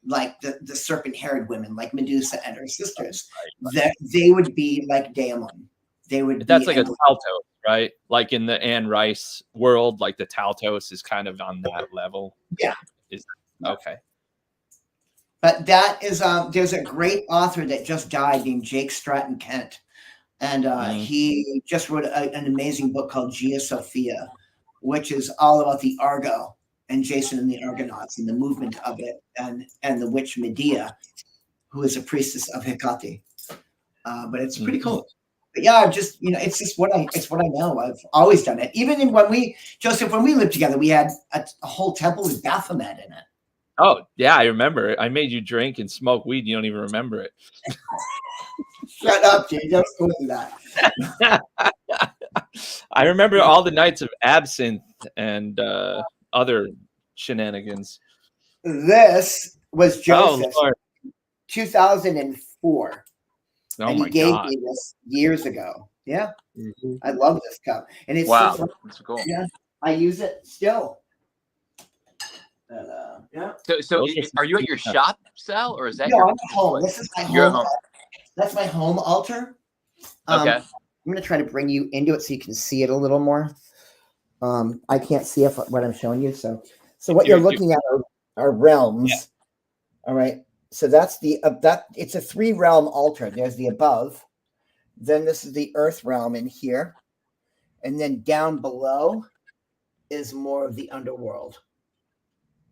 S7: like the serpent-haired women, like Medusa and her sisters, that they would be like daemon.
S4: That's like a Taltos, right? Like in the Anne Rice world, like the Taltos is kind of on that level.
S7: Yeah.
S4: Okay.
S7: But that is, there's a great author that just died named Jake Stratton Kent. And he just wrote an amazing book called Gia Sophia, which is all about the Argo and Jason and the Argonauts and the movement of it, and the witch Medea, who is a priestess of Hecate. But it's pretty cool. But yeah, just, it's just what I know. I've always done it. Even when we lived together, we had a whole temple with Baphomet in it.
S4: Oh, yeah, I remember it. I made you drink and smoke weed. You don't even remember it.
S7: Shut up, Jay. Don't go into that.
S4: I remember all the nights of absinthe and other shenanigans.
S7: This was
S4: Oh,
S7: Joseph,
S4: Lord.
S7: 2004.
S4: Oh,
S7: And he
S4: my
S7: gave
S4: God.
S7: me this years ago. Yeah,
S4: Mhm.
S7: I love this cup. And it
S8: Wow,
S7: sits
S8: that's cool.
S7: yeah, I use it still. And, yeah.
S8: So
S4: Those are some
S8: are you at
S4: sweet
S8: your
S4: stuff.
S8: shop, Sal, or is that
S7: No,
S8: your
S7: I'm at home. This is my
S8: You're at
S7: home.
S8: home.
S7: That's my home altar.
S8: Okay.
S7: I'm going to try to bring you into it so you can see it a little more. I can't see what I'm showing you. So what you're looking at are realms.
S4: Yeah.
S7: All right. So that's it's a 3-realm altar. There's the above. Then this is the earth realm in here. And then down below is more of the underworld.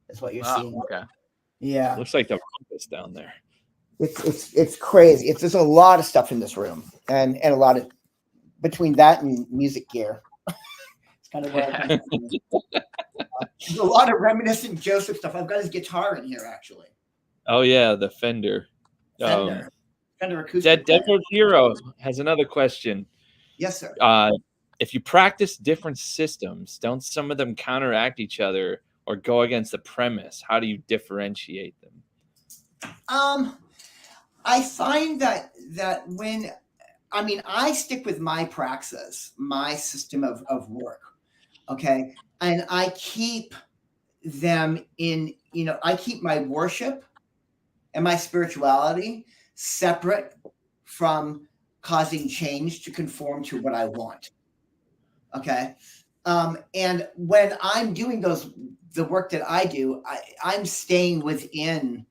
S7: That's what you're seeing.
S8: Okay.
S7: Yeah.
S4: Looks like the rumpus down there.
S7: It's crazy. There's a lot of stuff in this room, and a lot of between that and music gear. It's kind of where I come from. There's a lot of reminiscent Joseph stuff. I've got his guitar in here actually.
S4: Oh, yeah, the Fender.
S7: Fender acoustic.
S4: Denver Hero has another question.
S7: Yes, sir.
S4: If you practice different systems, don't some of them counteract each other or go against the premise? How do you differentiate them?
S7: I find that when I stick with my praxis, my system of work, okay, and I keep them in. I keep my worship and my spirituality separate from causing change to conform to what I want. Okay. And when I'm doing the work that I do, I'm staying within,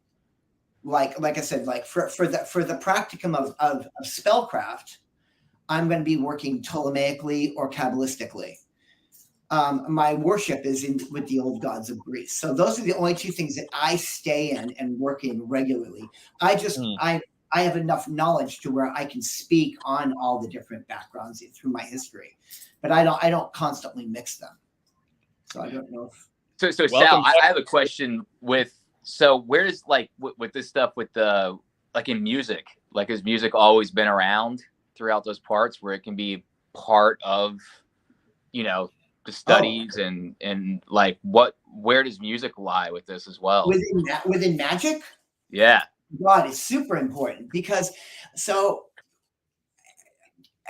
S7: like I said, like for the practicum of spellcraft, I'm going to be working Ptolemaically or Kabbalistically. My worship is with the old gods of Greece. So those are the only two things that I stay in and work in regularly. I have enough knowledge to where I can speak on all the different backgrounds through my history, but I don't constantly mix them. So I don't know if.
S8: So Sal, I have a question where's like with this stuff with the like in music, like has music always been around throughout those parts where it can be part of, the studies and like where does music lie with this as well?
S7: Within magic?
S8: Yeah.
S7: God, it's super important because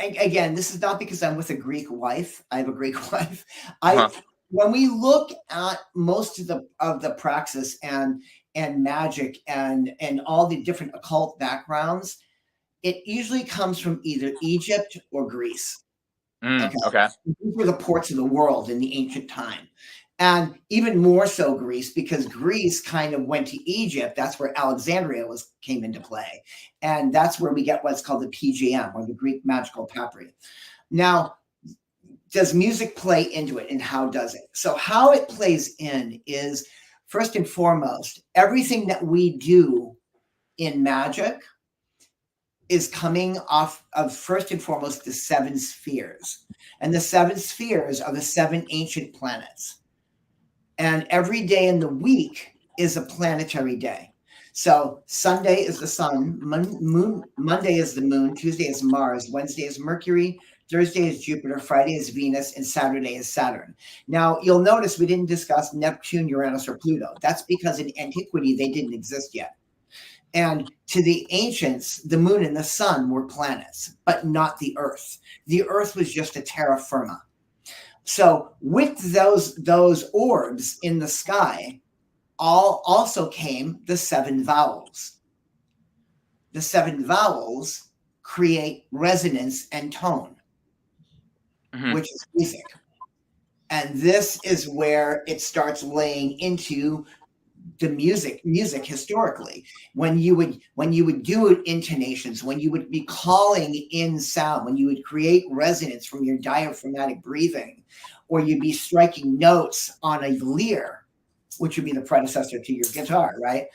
S7: again, this is not because I'm with a Greek wife. I have a Greek wife. When we look at most of the praxis and magic and all the different occult backgrounds, it usually comes from either Egypt or Greece.
S8: Okay.
S7: These were the ports of the world in the ancient time. And even more so Greece, because Greece kind of went to Egypt. That's where Alexandria came into play. And that's where we get what's called the PGM, or the Greek Magical Papyri. Now, does music play into it, and how does it? So how it plays in is, first and foremost, everything that we do in magic is coming off of, first and foremost, the 7 spheres. And the 7 spheres are the 7 ancient planets. And every day in the week is a planetary day. So Sunday is the sun, Monday is the moon, Tuesday is Mars, Wednesday is Mercury, Thursday is Jupiter, Friday is Venus, and Saturday is Saturn. Now, you'll notice we didn't discuss Neptune, Uranus, or Pluto. That's because in antiquity, they didn't exist yet. And to the ancients, the moon and the sun were planets, but not the Earth. The Earth was just a terra firma. So with those orbs in the sky, also came the 7 vowels. The 7 vowels create resonance and tone, which is music. And this is where it starts laying into the music historically. When you would do intonations, when you would be calling in sound, when you would create resonance from your diaphragmatic breathing, or you'd be striking notes on a lyre, which would be the predecessor to your guitar, right?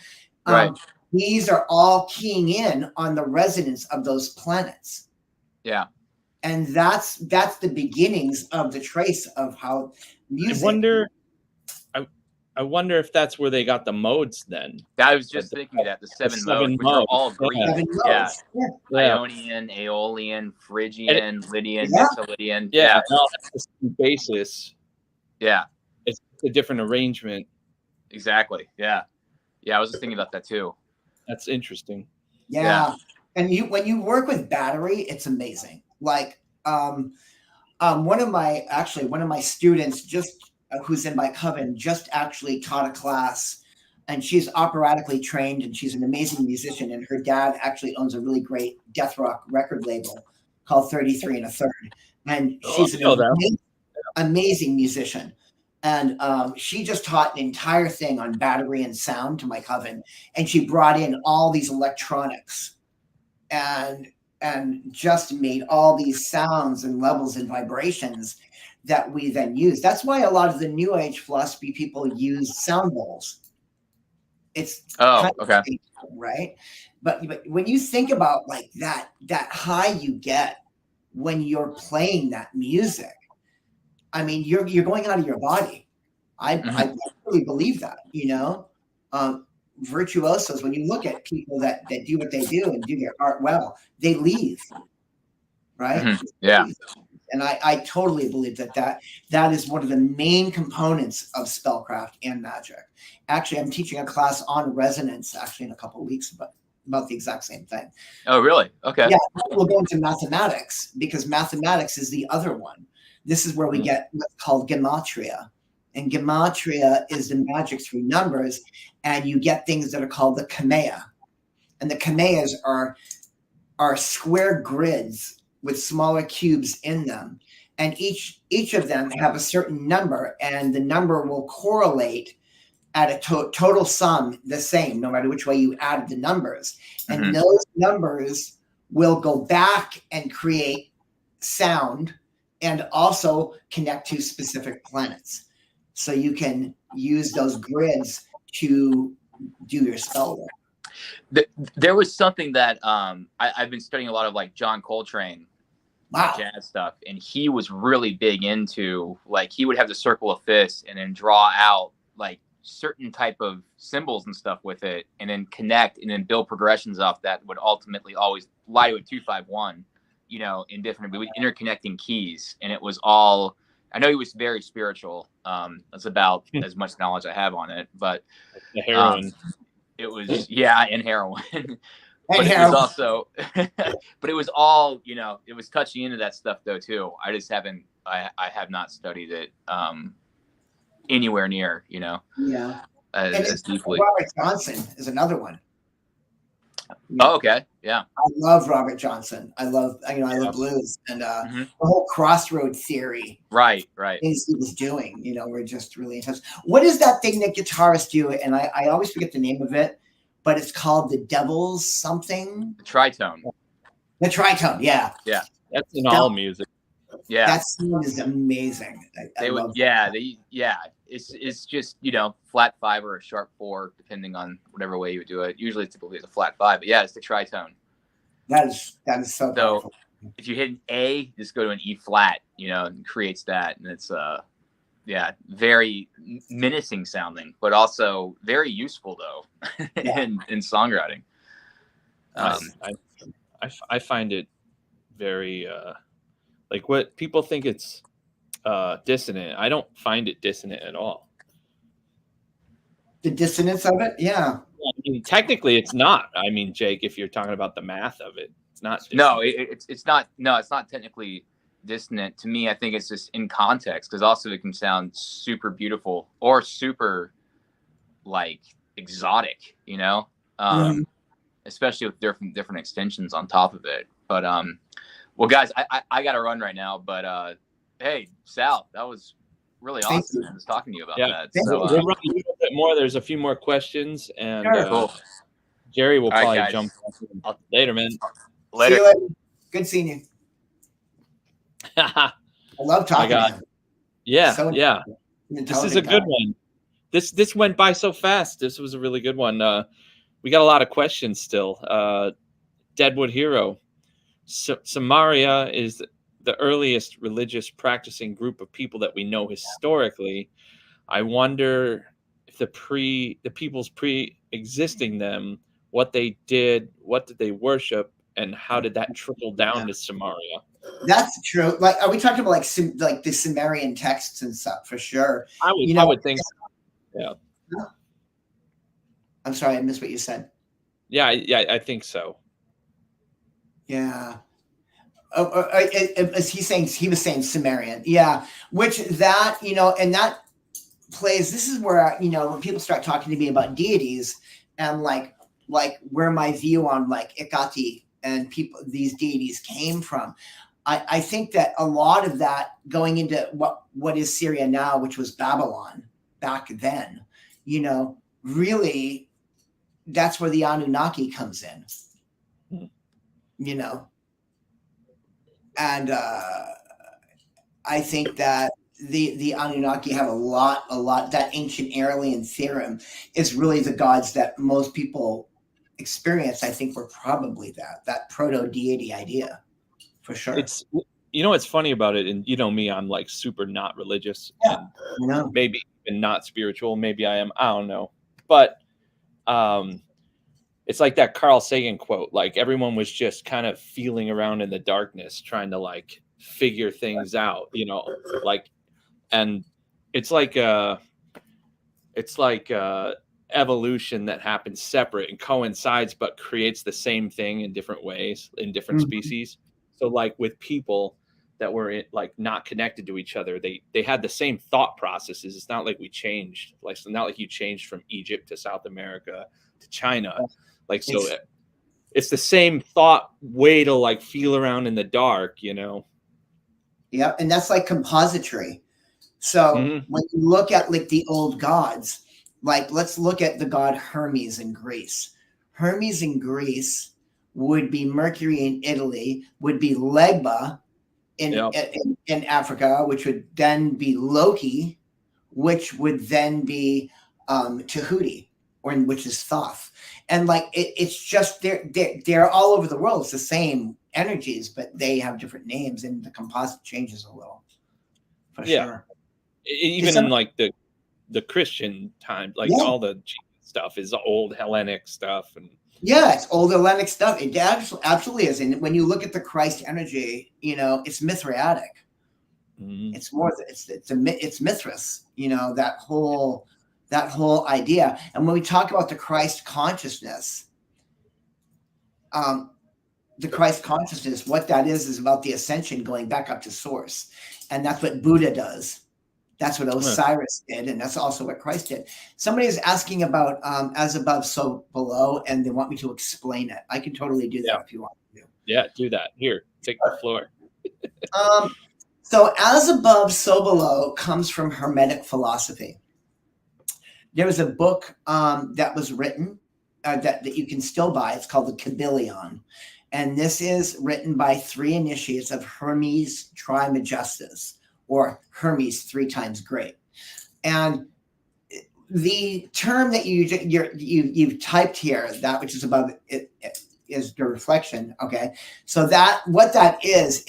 S8: Right.
S7: These are all keying in on the resonance of those planets.
S8: Yeah.
S7: And that's the beginnings of the trace of how music.
S4: I wonder if that's where they got the modes then.
S8: I was just thinking that the seven modes, which are all Greek.
S4: Yeah.
S7: Seven
S8: Yeah.
S7: modes. Yeah.
S4: Yeah.
S8: Ionian, Aeolian, Phrygian, Lydian,
S7: Yeah.
S8: Meso-Lydian.
S4: Yeah, no, that's the same basis.
S8: Yeah,
S4: It's a different arrangement.
S8: exactly. Yeah. Yeah, I was just thinking about that too.
S4: That's interesting.
S7: Yeah. And when you work with battery, it's amazing. Like one of my students just who's in my coven just actually taught a class, and she's operatically trained and she's an amazing musician, and her dad actually owns a really great death rock record label called 33 and a Third, and she's an amazing musician. And she just taught an entire thing on battery and sound to my coven, and she brought in all these electronics and just made all these sounds and levels and vibrations that we then use. That's why a lot of the New Age philosophy people use sound bowls. It's
S8: okay,
S7: right? But when you think about like that high you get when you're playing that music, I mean, you're going out of your body. I really believe that, you know. Virtuosos, when you look at people that do what they do and do their art well, they leave, right?
S8: Mm-hmm. Yeah.
S7: And I totally believe that is one of the main components of spellcraft and magic. Actually, I'm teaching a class on resonance actually in a couple of weeks about the exact same thing.
S8: Oh, really? Okay.
S7: Yeah, we'll go into mathematics because mathematics is the other one. This is where we get what's called gematria. And gematria is the magic through numbers, and you get things that are called the kamea. And the kameas are square grids with smaller cubes in them. And each of them have a certain number, and the number will correlate at a total sum the same, no matter which way you add the numbers. And those numbers will go back and create sound and also connect to specific planets. So you can use those grids to do your spell work.
S8: There was something that I've been studying a lot of, like John Coltrane, jazz stuff, and he was really big into, like, he would have the circle of fists and then draw out like certain type of symbols and stuff with it, and then connect and then build progressions off that would ultimately always lie to a 2-5-1, you know, in different interconnecting keys. And it was all, I know he was very spiritual. That's about as much knowledge I have on it, but
S4: the heroin.
S8: It was, and heroin. But it was also, but it was all, you know, it was touching into that stuff though too. I just haven't, I have not studied it anywhere near, you know, as deeply.
S7: Robert Johnson is another one.
S8: Oh, okay. Yeah.
S7: I love Robert Johnson. I love blues and the whole crossroad theory.
S8: Right.
S7: Things he was doing, you know, were just really intense. What is that thing that guitarists do? And I always forget the name of it, but it's called the Devil's something.
S8: The tritone.
S7: The tritone. Yeah.
S8: Yeah.
S4: That's in all music.
S7: Yeah. That sound is amazing.
S8: It's just, you know, flat 5 or a sharp 4, depending on whatever way you would do it. Usually typically it's a flat 5, but yeah, it's the tritone.
S7: That is so powerful.
S8: If you hit an A, just go to an E flat, you know, and creates that. And it's very menacing sounding, but also very useful though in songwriting.
S4: I find it very like what people think it's dissonant. I don't find it dissonant at all.
S7: The dissonance of it, yeah.
S4: I mean, technically, it's not. I mean, Jake, if you're talking about the math of it, it's not. Dissonant.
S8: No, it's not. No, it's not technically dissonant to me. I think it's just in context, because also it can sound super beautiful or super like exotic, you know, especially with different extensions on top of it. But well, guys, I got to run right now. But hey, Sal, that was really awesome. I was talking to you about that. So,
S4: we'll run a little bit more. There's a few more questions, and
S8: cool.
S4: Jerry will probably jump later, man.
S8: Later.
S7: See you later. Good seeing you. I love talking to you.
S4: Yeah. This is a good one. This went by so fast. This was a really good one. We got a lot of questions still. Deadwood Hero. Samaria is the earliest religious practicing group of people that we know historically. I wonder the peoples pre-existing them, what they did, what did they worship, and how did that trickle down to Samaria?
S7: That's true. Like, are we talking about like the Sumerian texts and stuff for sure?
S4: I would think so. Yeah.
S7: I'm sorry, I missed what you said.
S4: Yeah, I think so.
S7: Yeah. Is he was saying Sumerian? Yeah. Which that, and that plays. This is where when people start talking to me about deities and like where my view on like Ikati and these deities came from. I think that a lot of that going into what is Syria now, which was Babylon back then, really that's where the Anunnaki comes in, and I think that the Anunnaki have a lot, that ancient Aryan theorem is really the gods that most people experience. I think were probably that proto-deity idea. For sure.
S4: It's what's funny about it, and me, I'm like super not religious, and maybe even not spiritual. Maybe I am. I don't know, but it's like that Carl Sagan quote. Like everyone was just kind of feeling around in the darkness, trying to like figure things out. Like, and it's like evolution that happens separate and coincides, but creates the same thing in different ways in different species. So like with people that were like not connected to each other, they had the same thought processes. It's not like we changed. Like it's not like you changed from Egypt to South America to China. Like so, it's the same thought way to like feel around in the dark.
S7: Yeah, and that's like compository. So when you look at like the old gods, like let's look at the god Hermes in Greece. Hermes in Greece would be Mercury in Italy, would be Legba in Africa, which would then be Loki, which would then be Tahuti, which is Thoth. And like it's just they're all over the world. It's the same energies, but they have different names, and the composite changes a little. For sure.
S4: Even in like the Christian time, like all the stuff is old Hellenic stuff and.
S7: Yeah, it's old Hellenic stuff. It absolutely is. And when you look at the Christ energy, it's Mithriatic. It's more. It's Mithras. That whole idea. And when we talk about the Christ consciousness, what that is about the ascension, going back up to source, and that's what Buddha does. That's what Osiris did, and that's also what Christ did. Somebody is asking about as above, so below, and they want me to explain it. I can totally do that if you want to.
S4: Yeah, do that. Here, take the floor.
S7: So as above, so below comes from Hermetic philosophy. There was a book that was written that you can still buy. It's called the Kybalion. And this is written by 3 initiates of Hermes Trismegistus, or Hermes 3 times great. And the term that you've typed here, that which is above it, is the reflection. Okay. So what that is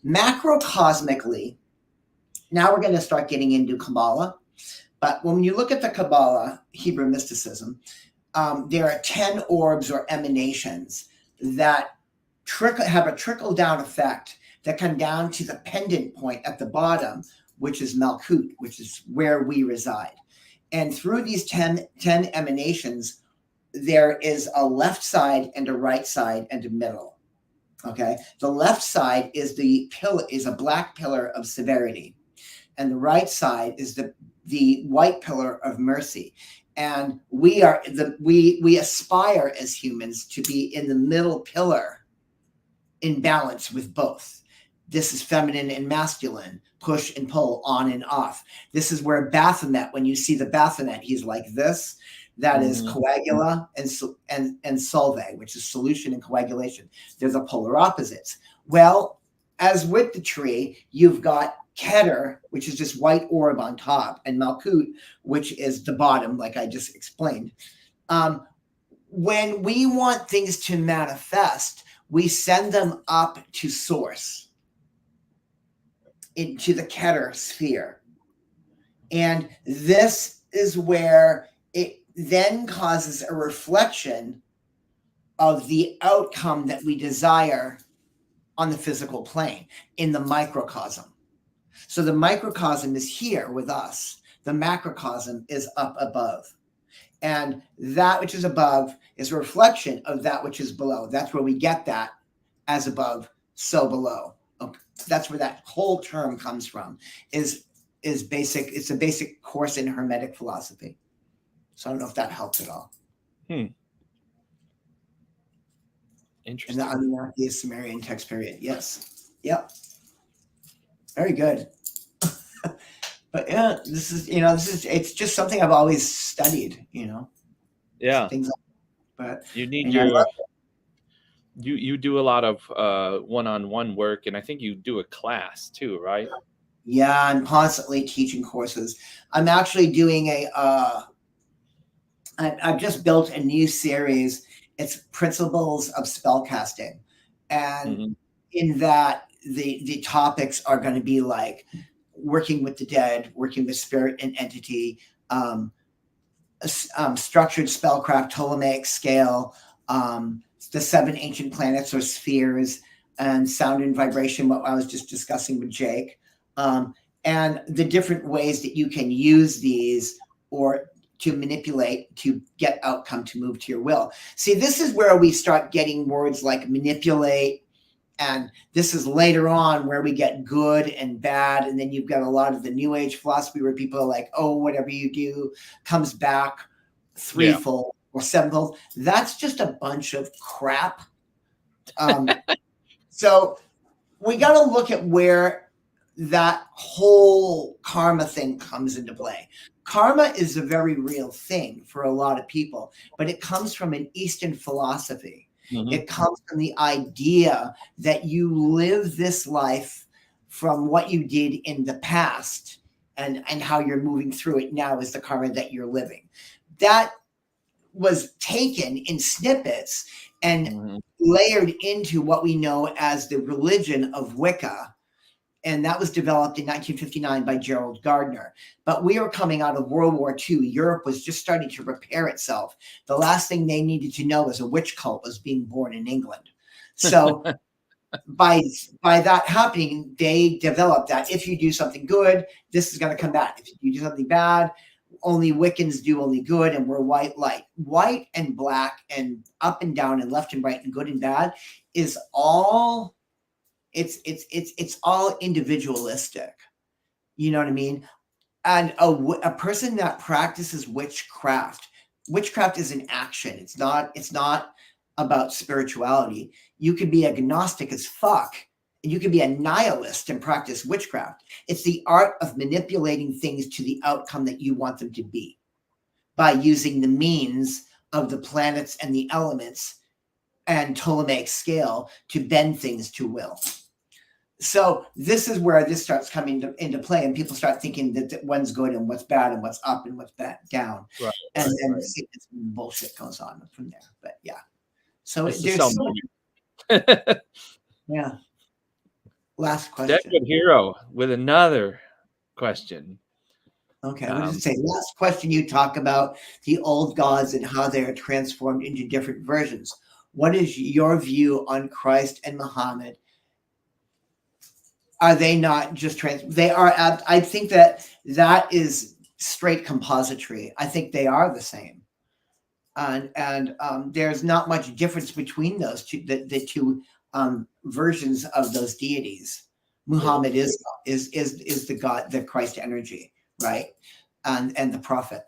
S7: macrocosmically. Now we're going to start getting into Kabbalah. But when you look at the Kabbalah, Hebrew mysticism, there are 10 orbs or emanations that have a trickle-down effect that come down to the pendant point at the bottom, which is Malkut, which is where we reside. And through these 10 emanations, there is a left side and a right side and a middle. Okay. The left side is a black pillar of severity, and the right side is the white pillar of mercy. And we aspire as humans to be in the middle pillar, in balance with both. This is feminine and masculine, push and pull, on and off. This is where Baphomet, when you see the Baphomet, he's like this. That is coagula and solve, which is solution and coagulation. They're the polar opposites. Well, as with the tree, you've got Keter, which is just white orb on top, and Malkut, which is the bottom, like I just explained. When we want things to manifest, we send them up to source, into the Keter sphere. And this is where it then causes a reflection of the outcome that we desire on the physical plane in the microcosm. So the microcosm is here with us. The macrocosm is up above. And that which is above is a reflection of that which is below. That's where we get that as above, so below. Okay. That's where that whole term comes from, is basic. It's a basic course in Hermetic philosophy. So I don't know if that helps at all.
S4: Interesting.
S7: And the Anunnaki is Sumerian text period. Yes. Yep. Very good. But yeah, it's just something I've always studied,
S4: Yeah.
S7: Things but
S4: you need your you do a lot of one-on-one work, and I think you do a class too, right?
S7: Yeah, I'm constantly teaching courses. I'm actually doing I've just built a new series. It's Principles of Spellcasting. And in that, the topics are going to be like working with the dead, working with spirit and entity, structured spellcraft, Ptolemaic scale, the 7 ancient planets or spheres, and sound and vibration, what I was just discussing with Jake, and the different ways that you can use these or to manipulate to get outcome to move to your will. See, this is where we start getting words like manipulate, and this is later on where we get good and bad. And then you've got a lot of the New Age philosophy where people are like, oh, whatever you do comes back threefold or sevenfold. That's just a bunch of crap. So we got to look at where that whole karma thing comes into play. Karma is a very real thing for a lot of people, but it comes from an Eastern philosophy. It comes from the idea that you live this life from what you did in the past, and how you're moving through it now is the karma that you're living. That was taken in snippets and layered into what we know as the religion of Wicca. And that was developed in 1959 by Gerald Gardner. But we were coming out of World War II. Europe was just starting to repair itself. The last thing they needed to know was a witch cult was being born in England. So by that happening, they developed that if you do something good, this is going to come back. If you do something bad, only Wiccans do only good, and we're white light. White and black and up and down and left and right and good and bad is all... It's all individualistic. You know what I mean? And a person that practices witchcraft is an action. It's not about spirituality. You could be agnostic as fuck, and you could be a nihilist and practice witchcraft. It's the art of manipulating things to the outcome that you want them to be by using the means of the planets and the elements and Ptolemaic scale to bend things to will. So this is where this starts coming into play, and people start thinking that one's good and what's bad and what's up and what's down.
S4: Right.
S7: And then bullshit goes on from there. But yeah. So
S4: there's
S7: yeah. Last question.
S4: Deadwood Hero with another question.
S7: Okay, what does it say? Last question, you talk about the old gods and how they are transformed into different versions. What is your view on Christ and Muhammad? Are they not just they are? I think that is straight compository. I think they are the same, and there's not much difference between those two. The two versions of those deities. Muhammad is the God, the Christ energy, right, and the prophet.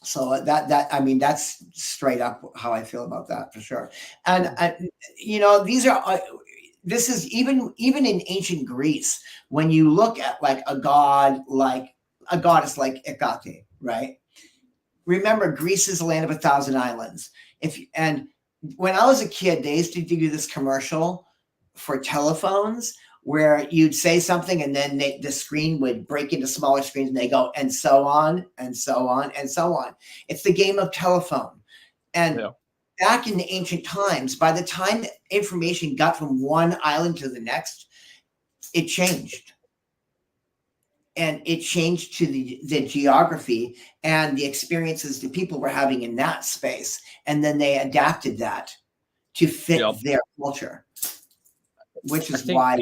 S7: So that I mean, that's straight up how I feel about that for sure. And these are. This is even in ancient Greece, when you look at like a goddess like Hecate, right? Remember, Greece is a land of 1,000 islands. And when I was a kid, they used to do this commercial for telephones where you'd say something and then the screen would break into smaller screens and they go, and so on, and so on, and so on. It's the game of telephone. And back in the ancient times, by the time information got from one island to the next, it changed. and it changed to the geography and the experiences the people were having in that space, and then they adapted that to fit their culture, which is why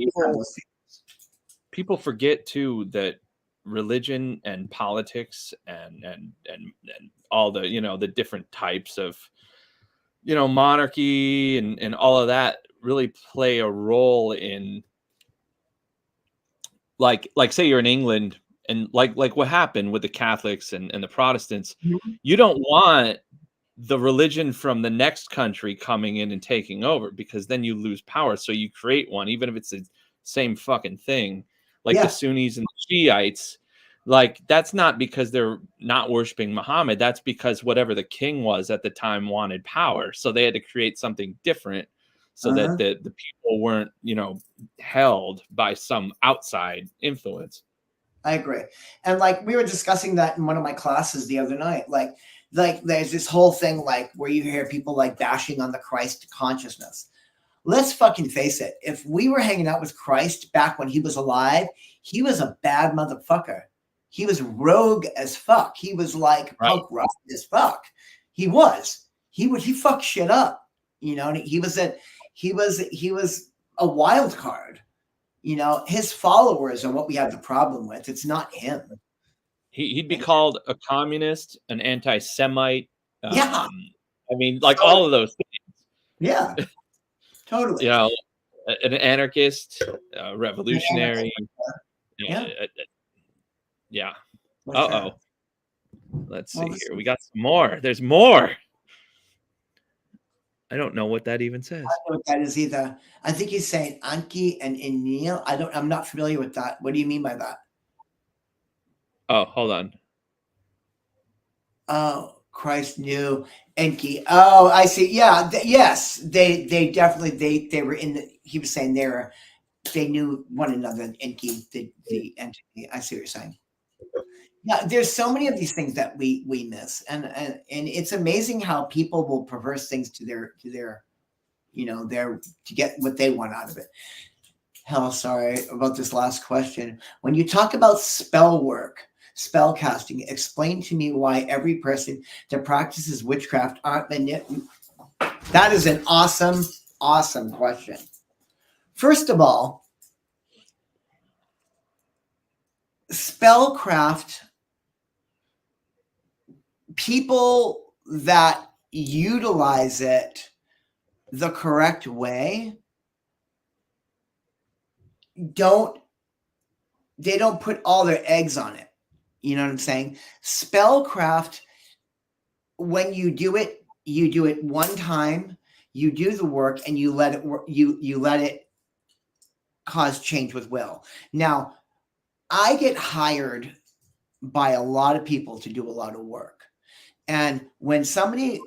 S4: people forget too that religion and politics and all the, you know, the different types of, you know, monarchy and all of that really play a role in, like say you're in England, and like what happened with the Catholics and the Protestants. You don't want the religion from the next country coming in and taking over, because then you lose power. So you create one, even if it's the same fucking thing, like the Sunnis and the Shiites. Like, that's not because they're not worshiping Muhammad. That's because whatever the king was at the time wanted power. So they had to create something different so that the people weren't, you know, held by some outside influence.
S7: I agree. And like we were discussing that in one of my classes the other night, like there's this whole thing like where you hear people like bashing on the Christ consciousness. Let's fucking face it. If we were hanging out with Christ back when he was alive, he was a bad motherfucker. He was rogue as fuck. He was like punk rock as fuck. He fucked shit up. You know, he was a wild card. You know, his followers are what we have the problem with. It's not him.
S4: He'd be called a communist, an anti-Semite.
S7: Yeah.
S4: I mean, like all of those things.
S7: Yeah. Totally.
S4: You know, an anarchist, revolutionary.
S7: Yeah.
S4: Yeah. Uh-oh. Let's see here. We got some more. There's more. I don't know what that even says.
S7: I don't know what that is either. I think he's saying Anki and Enil. I'm not familiar with that. What do you mean by that?
S4: Oh, hold on.
S7: Oh, Christ knew Enki. Oh, I see. Yeah. Yes. They definitely, they were in the, he was saying they knew one another, Enki, the entity. I see what you're saying. Yeah, there's so many of these things that we miss, and it's amazing how people will perverse things to their you know, to get what they want out of it. Hell, sorry about this last question. When you talk about spell work, spell casting, explain to me why every person that practices witchcraft aren't That is an awesome question. First of all, spellcraft, people that utilize it the correct way don't put all their eggs on it. You know what I'm saying? Spellcraft, when you do it one time, you do the work and you let it work, you let it cause change with will. Now, I get hired by a lot of people to do a lot of work. And when somebody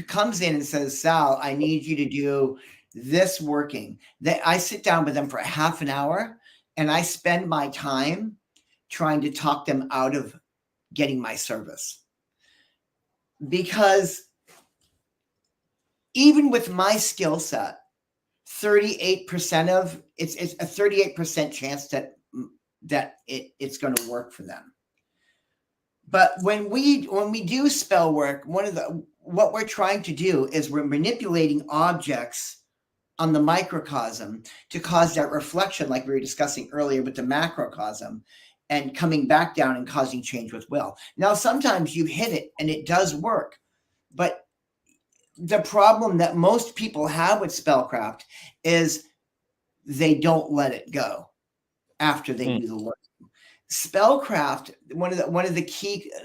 S7: comes in and says, Sal, I need you to do this working, that I sit down with them for half an hour and I spend my time trying to talk them out of getting my service. Because even with my skill set, 38% of it's a 38% chance that it's going to work for them. But when we do spell work, what we're trying to do is we're manipulating objects on the microcosm to cause that reflection, like we were discussing earlier with the macrocosm, and coming back down and causing change with will. Now, sometimes you hit it and it does work, but the problem that most people have with spellcraft is they don't let it go after they do the work. Spellcraft,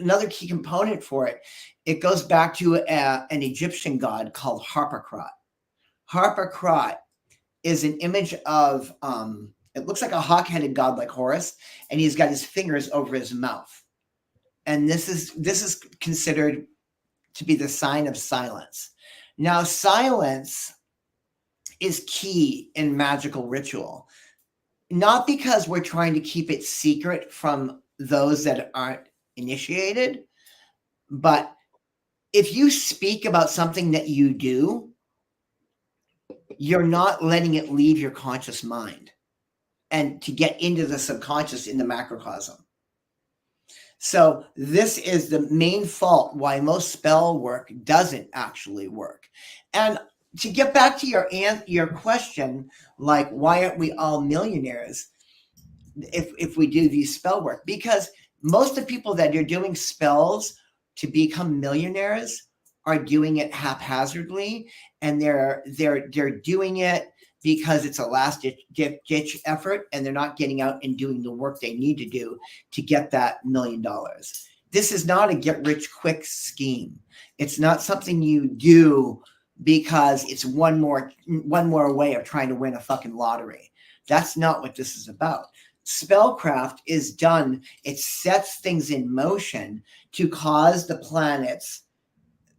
S7: another key component for it, it goes back to an Egyptian god called Harpocrat. Harpocrat is an image of, it looks like a hawk-headed god like Horus, and he's got his fingers over his mouth. And this is considered to be the sign of silence. Now, silence is key in magical ritual. Not because we're trying to keep it secret from those that aren't initiated, but if you speak about something that you do, you're not letting it leave your conscious mind. and to get into the subconscious in the macrocosm. So this is the main fault why most spell work doesn't actually work. And to get back to your question, like, why aren't we all millionaires if we do these spell work? Because most of the people that are doing spells to become millionaires are doing it haphazardly, and they're doing it because it's a last ditch effort, and they're not getting out and doing the work they need to do to get that $1 million. This is not a get rich quick scheme. It's not something you do because it's one more way of trying to win a fucking lottery. That's not what this is about. Spellcraft is done. It sets things in motion to cause the planets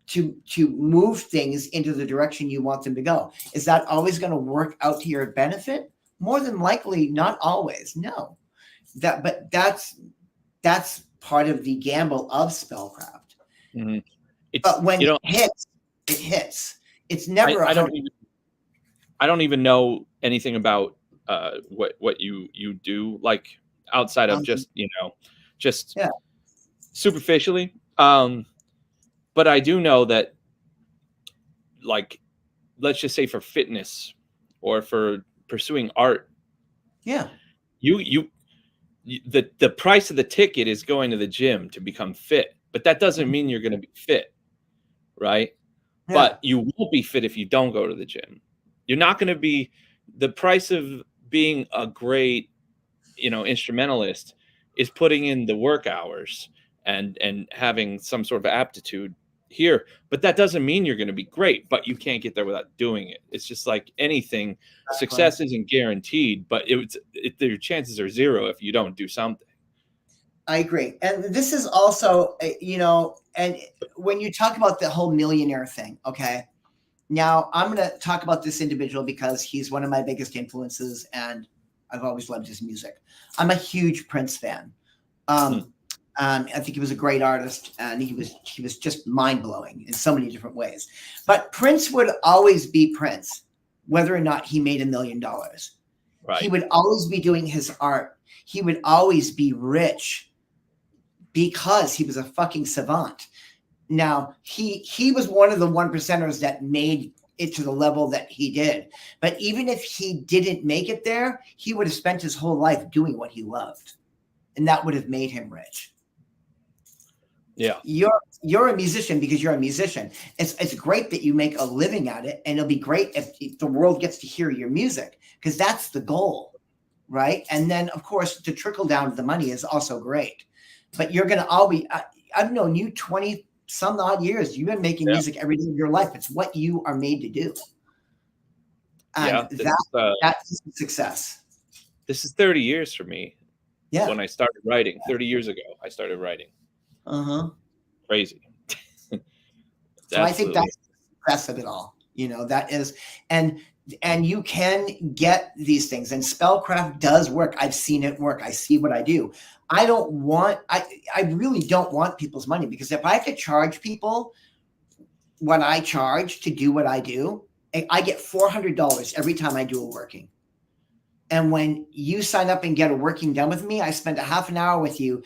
S7: to move things into the direction you want them to go. Is that always going to work out to your benefit? More than likely, not always. No. But that's part of the gamble of spellcraft.
S4: Mm-hmm.
S7: But when it hits, it hits. It's never.
S4: I don't even know anything about what you do, like outside of just superficially. But I do know that, like, let's just say for fitness or for pursuing art, the price of the ticket is going to the gym to become fit, but that doesn't mean you're going to be fit, right? Yeah. But you won't be fit if you don't go to the gym. You're not going to be. The price of being a great, instrumentalist is putting in the work hours and having some sort of aptitude here, but that doesn't mean you're going to be great, but you can't get there without doing it. It's just like anything. Success isn't guaranteed, but your chances are zero if you don't do something.
S7: I agree. And this is also, and when you talk about the whole millionaire thing, okay, now I'm going to talk about this individual because he's one of my biggest influences and I've always loved his music. I'm a huge Prince fan. I think he was a great artist, and he was just mind-blowing in so many different ways. But Prince would always be Prince, whether or not he made $1 million. Right. He would always be doing his art. He would always be rich because he was a fucking savant. Now, he was one of the 1%ers that made it to the level that he did. But even if he didn't make it there, he would have spent his whole life doing what he loved, and that would have made him rich. Yeah, you're a musician because you're a musician. It's great that you make a living at it, and it'll be great if the world gets to hear your music, because that's the goal, right? And then, of course, to trickle down to the money is also great. But you're going to always. I've known you 20 some odd years. You've been making music every day of your life. It's what you are made to do. And that's success.
S4: This is 30 years for me. Yeah. When I started writing, 30 years ago, I started writing. Crazy.
S7: So I think that's the success of it all. That is, and you can get these things, and spellcraft does work. I've seen it work. I see what I do. I really don't want people's money, because if I could charge people what I charge to do what I do, I get $400 every time I do a working. And when you sign up and get a working done with me, I spend a half an hour with you,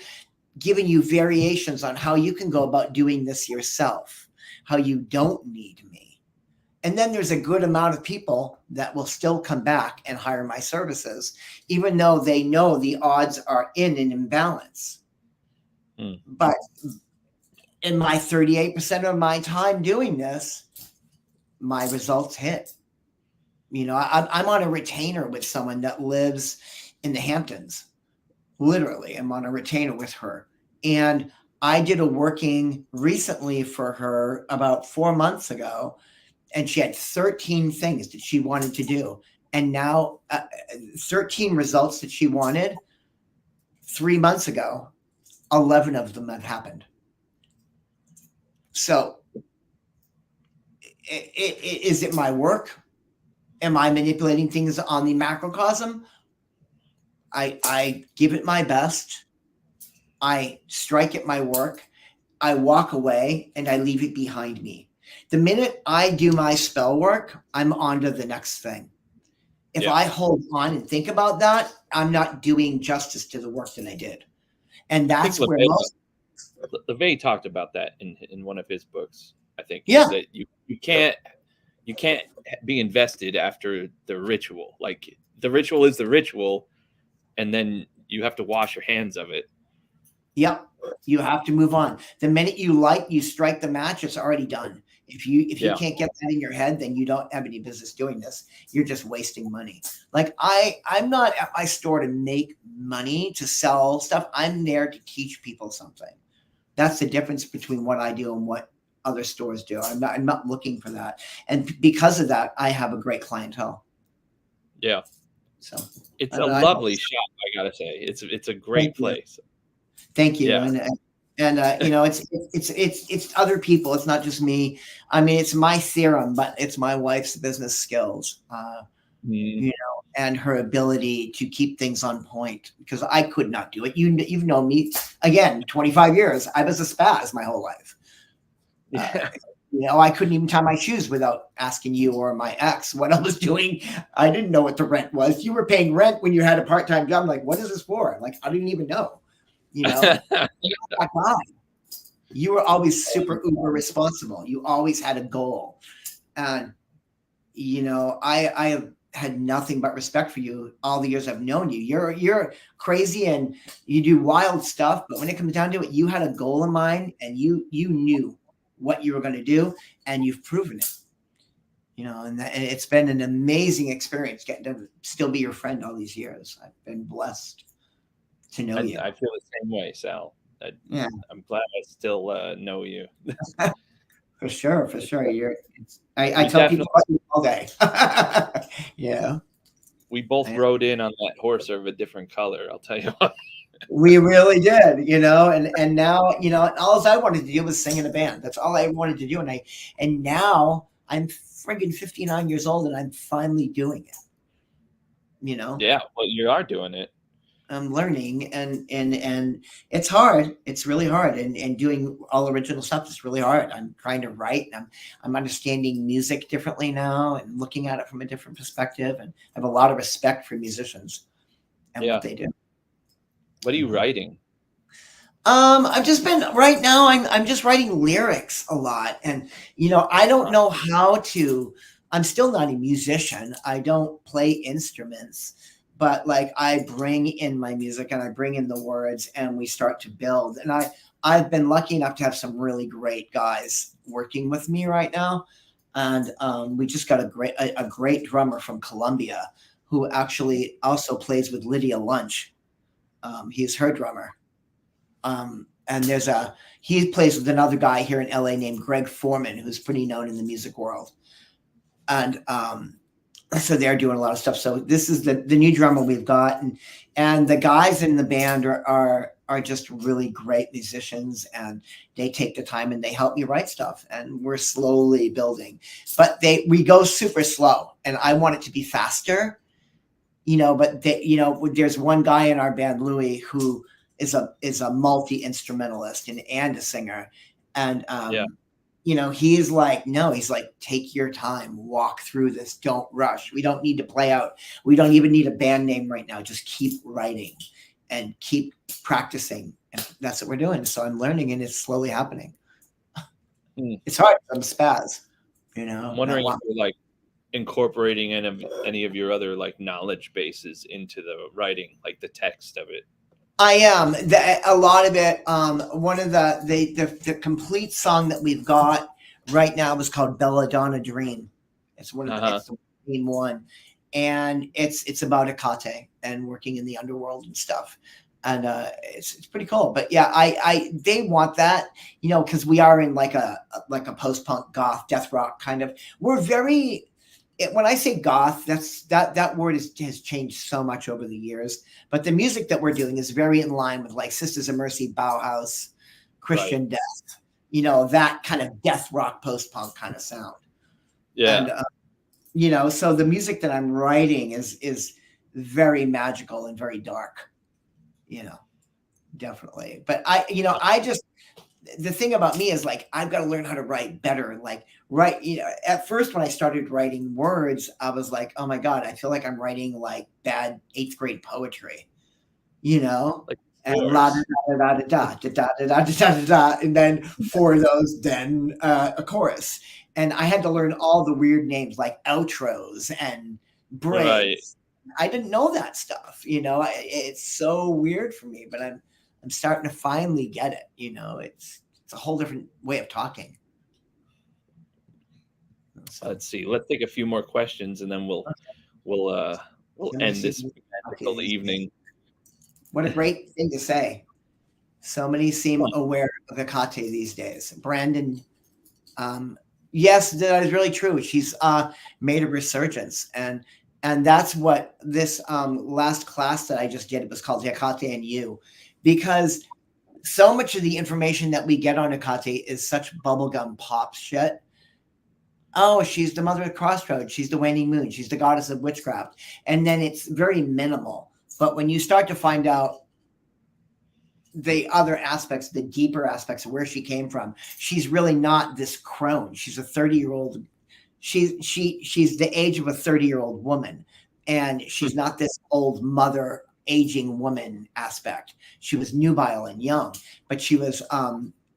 S7: giving you variations on how you can go about doing this yourself, how you don't need me. And then there's a good amount of people that will still come back and hire my services, even though they know the odds are in an imbalance. But in my 38% of my time doing this, my results hit. I'm on a retainer with someone that lives in the Hamptons. Literally, I'm on a retainer with her. And I did a working recently for her about 4 months ago, and she had 13 things that she wanted to do. And now 13 results that she wanted 3 months ago, 11 of them have happened. So is it my work? Am I manipulating things on the macrocosm? I give it my best. I strike at my work. I walk away and I leave it behind me. The minute I do my spell work, I'm on to the next thing. If I hold on and think about that, I'm not doing justice to the work that I did. And that's where
S4: LeVay talked about that in one of his books, I think.
S7: Yeah.
S4: That you can't be invested after the ritual. Like the ritual is the ritual, and then you have to wash your hands of it.
S7: Yep. You have to move on. The minute you strike the match, it's already done. If you can't get that in your head, then you don't have any business doing this. You're just wasting money. Like I'm not at my store to make money, to sell stuff. I'm there to teach people something. That's the difference between what I do and what other stores do. I'm not looking for that. And because of that, I have a great clientele.
S4: Yeah.
S7: So
S4: it's a lovely shop, I gotta say. It's a great place.
S7: Thank you.
S4: Yeah.
S7: And you know, it's other people. It's not just me. I mean, it's my theorem, but it's my wife's business skills, you know, and her ability to keep things on point, because I could not do it. You've known me again, 25 years. I was a spaz my whole life. You know, I couldn't even tie my shoes without asking you or my ex what I was doing. I didn't know what the rent was. You were paying rent when you had a part-time job. I'm like, what is this for? I'm like, I didn't even know. You know, that guy. You were always super uber responsible. You always had a goal. And, you know, I have had nothing but respect for you all the years I've known you. You're crazy and you do wild stuff. But when it comes down to it, you had a goal in mind and you knew what you were going to do, and you've proven it. You know, and it's been an amazing experience getting to still be your friend all these years. I've been blessed to know you.
S4: I feel the same way, Sal. I'm glad I still know you.
S7: For sure. I tell people about you all day. Yeah.
S4: We both rode in on that horse of a different color, I'll tell you what.
S7: We really did, you know, and now, you know, all I wanted to do was sing in a band. That's all I wanted to do. And now I'm friggin' 59 years old and I'm finally doing it. You know?
S4: Yeah, well, you are doing it.
S7: I'm learning and it's hard. It's really hard. And doing all original stuff is really hard. I'm trying to write. And I'm understanding music differently now and looking at it from a different perspective. And I have a lot of respect for musicians and what they do.
S4: What are you writing?
S7: I've just been right now. I'm just writing lyrics a lot, and you know, I don't know how to. I'm still not a musician. I don't play instruments, but like I bring in my music and I bring in the words, and we start to build. And I've been lucky enough to have some really great guys working with me right now, and we just got a great drummer from Colombia who actually also plays with Lydia Lunch. He's her drummer. And he plays with another guy here in LA named Greg Foreman, who's pretty known in the music world. And so they're doing a lot of stuff. So this is the new drummer we've got. And the guys in the band are just really great musicians, and they take the time and they help me write stuff. And we're slowly building, but we go super slow, and I want it to be faster. You know, but there's one guy in our band, Louis, who is a multi-instrumentalist and a singer. And, you know, he's like, take your time, walk through this. Don't rush. We don't need to play out. We don't even need a band name right now. Just keep writing and keep practicing. And that's what we're doing. So I'm learning, and it's slowly happening. It's hard. I'm a spaz, you know.
S4: I'm wondering if you're like incorporating any of your other like knowledge bases into the writing, like the text of it.
S7: I am. A lot of it. One of the complete song that we've got right now is called Belladonna Dream. It's one of the main one, and it's about Akate and working in the underworld and stuff. And it's pretty cool. But yeah, they want that, you know, because we are in like a post-punk goth death rock kind of. We're very. When I say goth, that word has changed so much over the years. But the music that we're doing is very in line with like Sisters of Mercy, Bauhaus, Christian Death, you know, that kind of death rock post-punk kind of sound. Yeah. And, you know, so the music that I'm writing is very magical and very dark, you know, definitely. But I the thing about me is like I've got to learn how to write better. Like write, at first when I started writing words, I was like, oh my God, I feel like I'm writing like bad 8th grade poetry,
S4: Like
S7: and la da da da da da da da da da da da, and then for those, then a chorus. And I had to learn all the weird names like outros and breaks.
S4: Right.
S7: I didn't know that stuff, it's so weird for me, but I'm starting to finally get it. It's a whole different way of talking.
S4: So let's see. Let's take a few more questions, and then we'll end this until the evening.
S7: What a great thing to say. So many seem aware of Hecate these days. Brandon, yes, that is really true. She's made a resurgence, and that's what this last class that I just did, it was called Hecate and You, because so much of the information that we get on Hecate is such bubblegum pop shit. Oh, she's the mother of Crossroads. She's the waning moon. She's the goddess of witchcraft. And then it's very minimal. But when you start to find out the other aspects, the deeper aspects of where she came from, she's really not this crone. She's a 30-year-old. She's the age of a 30-year-old woman. And she's not this old mother, aging woman aspect. She was nubile and young, but she was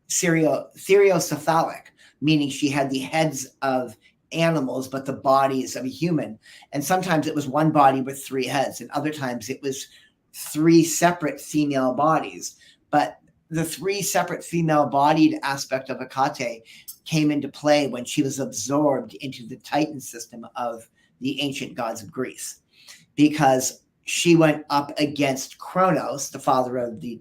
S7: theriocephalic, meaning she had the heads of animals, but the bodies of a human. And sometimes it was one body with 3 heads, and other times it was 3 separate female bodies. But the 3 separate female-bodied aspect of Hecate came into play when she was absorbed into the Titan system of the ancient gods of Greece, because she went up against Kronos, the father of the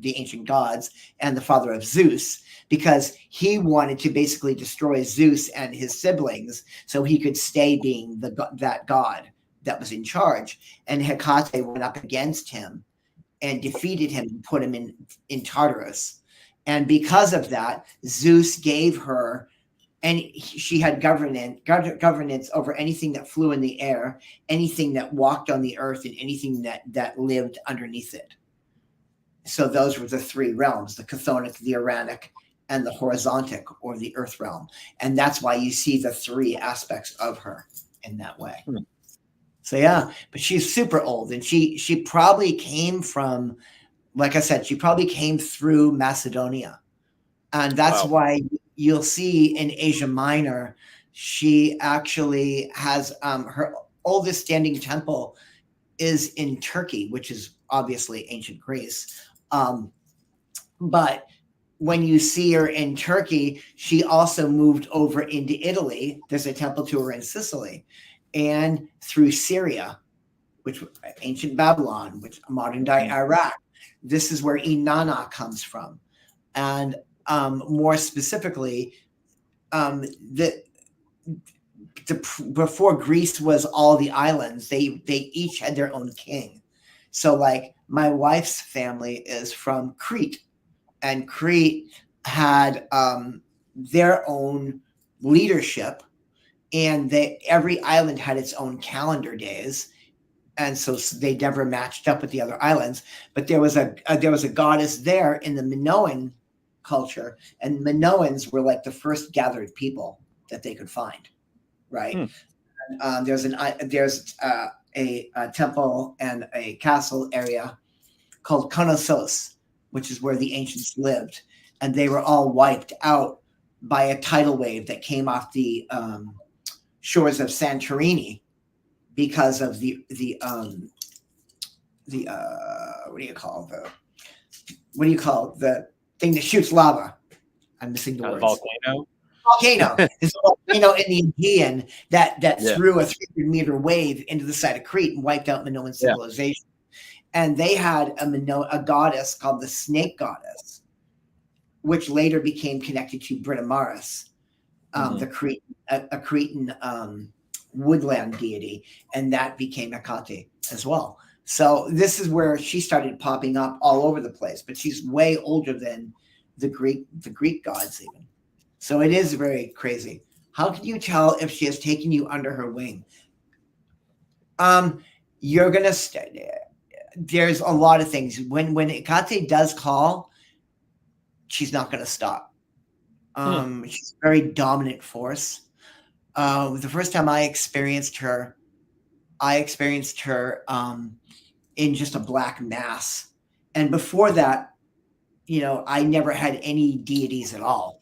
S7: ancient gods, and the father of Zeus, because he wanted to basically destroy Zeus and his siblings so he could stay being that god that was in charge. And Hecate went up against him and defeated him and put him in Tartarus. And because of that, Zeus gave her, and she had governance over anything that flew in the air, anything that walked on the earth, and anything that lived underneath it. So those were the 3 realms: the chthonic, the uranic, and the horizontic, or the earth realm. And that's why you see the 3 aspects of her in that way. So yeah, but she's super old, and she probably came from, like I said, she probably came through Macedonia. And that's why you'll see in Asia Minor, she actually has her oldest standing temple is in Turkey, which is obviously ancient Greece. But when you see her in Turkey, she also moved over into Italy. There's a temple to her in Sicily, and through Syria, which ancient Babylon, which modern day Iraq. This is where Inanna comes from. And more specifically, before Greece was all the islands, they each had their own king. So like my wife's family is from Crete, and Crete had their own leadership, and every island had its own calendar days. And so they never matched up with the other islands. But there was a goddess there in the Minoan culture, and Minoans were like the first gathered people that they could find, right? And, there's a temple and a castle area called Knossos, which is where the ancients lived, and they were all wiped out by a tidal wave that came off the shores of Santorini because of the what do you call the thing that shoots lava? I'm missing the words. Volcano. It's a volcano in the Aegean that threw a 300-meter wave into the side of Crete and wiped out Minoan civilization. And they had a goddess called the Snake Goddess, which later became connected to Britomachus, a Cretan woodland deity, and that became Hecate as well. So this is where she started popping up all over the place, but she's way older than the Greek gods even. So it is very crazy. How can you tell if she has taken you under her wing? You're gonna there's a lot of things. When Hecate does call, she's not going to stop. She's a very dominant force. The first time I experienced her in just a black mass. And before that, I never had any deities at all.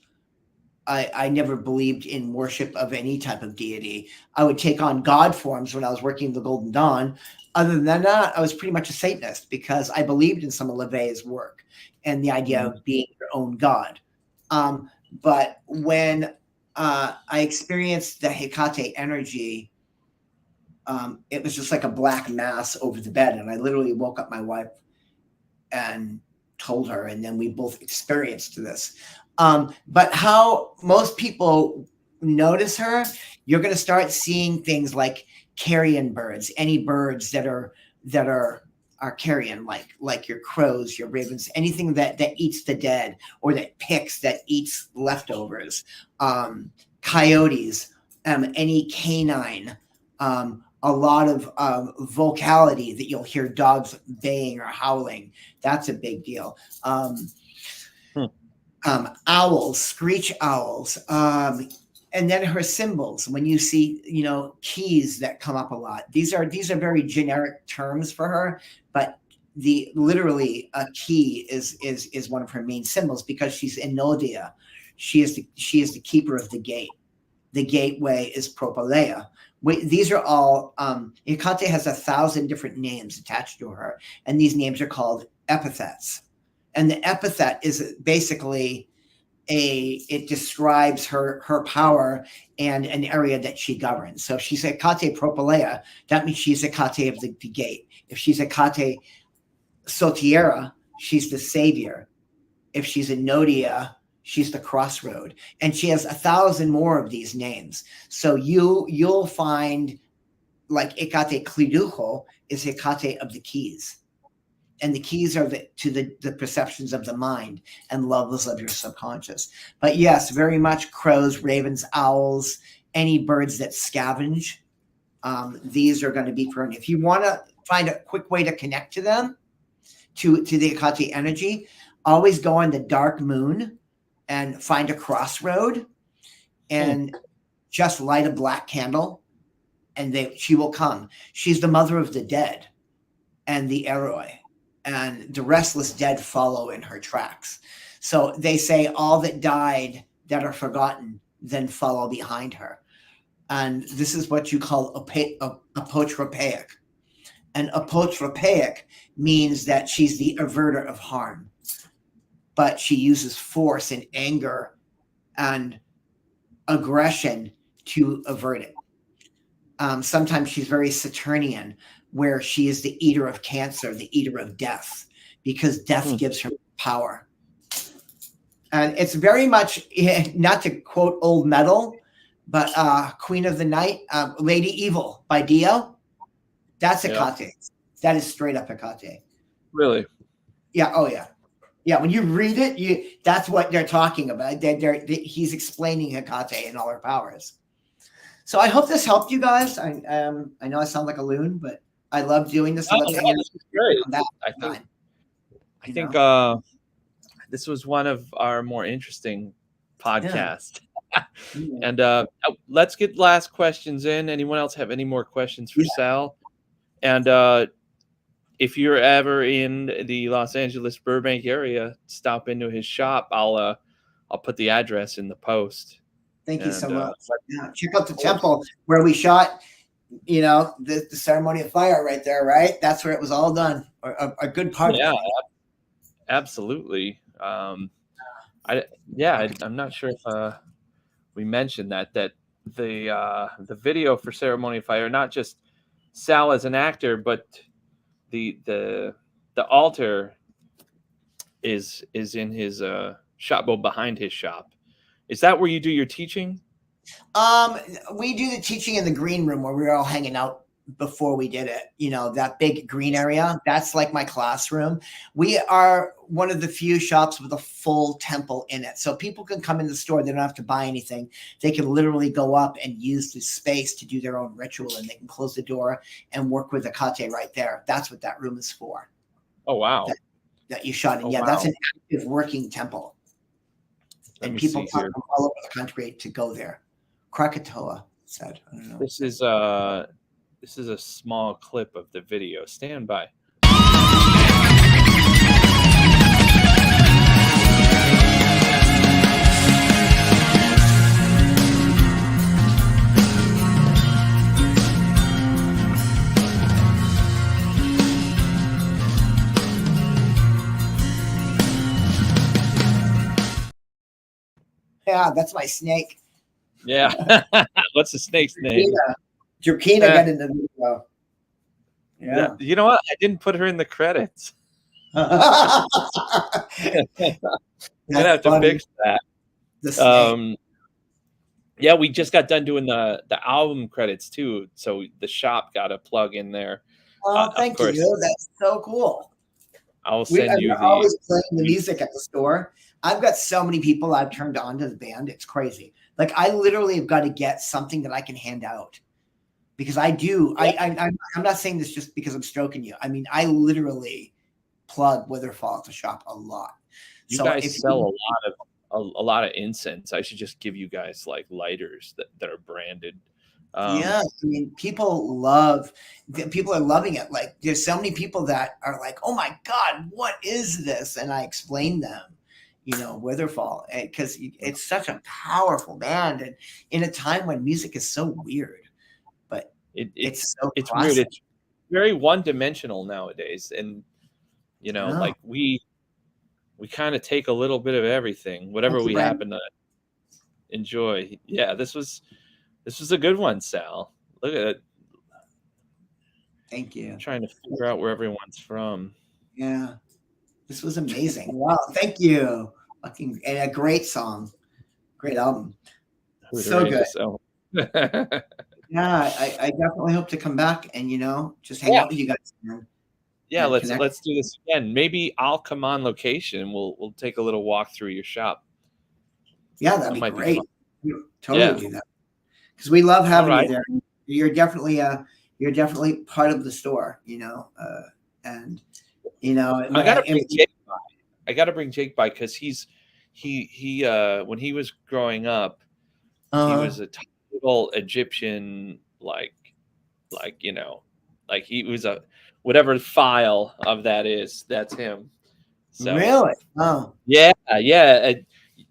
S7: I never believed in worship of any type of deity. I would take on God forms when I was working the Golden Dawn. Other than that, I was pretty much a Satanist because I believed in some of LaVey's work and the idea of being your own God. But when I experienced the Hecate energy, it was just like a black mass over the bed. And I literally woke up my wife and told her, and then we both experienced this. But how most people notice her, you're going to start seeing things like carrion birds, any birds that are carrion, like your crows, your ravens, anything that eats the dead or that eats leftovers, coyotes, any canine, a lot of vocality that you'll hear dogs baying or howling. That's a big deal. Owls, screech owls, and then her symbols. When you see, keys that come up a lot. These are very generic terms for her, but literally a key is one of her main symbols because she's Enodia. She is the keeper of the gate. The gateway is Propylaea. These are all Hecate has 1,000 different names attached to her, and these names are called epithets. And the epithet is basically it describes her power and an area that she governs. So if she's Hecate Propylaea, that means she's Hecate of the gate. If she's Hecate Sotiera, she's the savior. If she's Enodia, she's the crossroad. And she has 1,000 more of these names. So you'll find like Hecate Clidujo is Hecate of the keys. And the keys are to the perceptions of the mind and levels of your subconscious. But yes, very much crows, ravens, owls, any birds that scavenge. These are going to be for. If you want to find a quick way to connect to them, to the Hecate energy, always go on the dark moon and find a crossroad and just light a black candle, and she will come. She's the mother of the dead and the Eroi. And the restless dead follow in her tracks. So they say all that died that are forgotten then follow behind her. And this is what you call apotropaic. And apotropaic means that she's the averter of harm. But she uses force and anger and aggression to avert it. Sometimes she's very Saturnian, where she is the eater of cancer, the eater of death, because death gives her power. And it's very much, not to quote old metal, but Queen of the Night, Lady Evil by Dio, that's Hecate. Yeah. That is straight up Hecate.
S4: Really?
S7: Yeah. Oh, yeah. Yeah. When you read it, that's what they're talking about. He's explaining Hecate and all her powers. So I hope this helped you guys. I know I sound like a loon, but I love doing this.
S4: This is great. I think this was one of our more interesting podcasts. Yeah. And let's get last questions in. Anyone else have any more questions for Sal? And if you're ever in the Los Angeles Burbank area, stop into his shop. I'll put the address in the post.
S7: Thank you so much. Check out the temple where we shot. The ceremony of fire right there, right? That's where it was all done. A good part.
S4: Yeah, absolutely. I'm not sure if we mentioned that the video for ceremony of fire, not just Sal as an actor, but the altar is in his shop, well, behind his shop. Is that where you do your teaching?
S7: We do the teaching in the green room where we were all hanging out before we did it. That big green area, that's like my classroom. We are one of the few shops with a full temple in it. So people can come in the store. They don't have to buy anything. They can literally go up and use the space to do their own ritual, and they can close the door and work with Hecate right there. That's what that room is for.
S4: Oh, wow.
S7: That you shot in. That's an active working temple. And people come from all over the country to go there. Krakatoa said, I don't know.
S4: This is a small clip of the video. Stand by.
S7: Yeah, that's my snake.
S4: Yeah. What's the snake's name?
S7: Jokina got in the video. Yeah.
S4: You know what? I didn't put her in the credits. I'm gonna have to fix that. Yeah, we just got done doing the album credits too, so the shop got a plug in there.
S7: Oh, thank you. That's so cool.
S4: I'll send you.
S7: We're always playing the music at the store. I've got so many people I've turned on to the band. It's crazy. Like I literally have got to get something that I can hand out because I do. I'm not saying this just because I'm stroking you. I mean, I literally plug Witherfall at the shop a lot.
S4: You guys sell a lot of incense. I should just give you guys like lighters that are branded.
S7: Yeah, I mean, people are loving it. Like, there's so many people that are like, "Oh my God, what is this?" And I explain them, Witherfall, because it's such a powerful band, and in a time when music is so weird, but it's
S4: weird. It's very one-dimensional nowadays, and like we kind of take a little bit of everything, whatever we happen to enjoy. Yeah, this was a good one, Sal. Look at it.
S7: Thank you.
S4: I'm trying to figure out where everyone's from.
S7: Yeah, this was amazing. Wow, thank you. And a great song, great album. So good. Yeah, I definitely hope to come back and just hang out with you guys.
S4: Yeah, let's do this again. Maybe I'll come on location. We'll take a little walk through your shop.
S7: Yeah, that'd be great. Totally do that because we love having you there. You're definitely part of the store, and
S4: I gotta bring Jake by because he when he was growing up, he was a total Egyptian, like he was a whatever file of that is, that's him. So,
S7: really? Oh,
S4: yeah.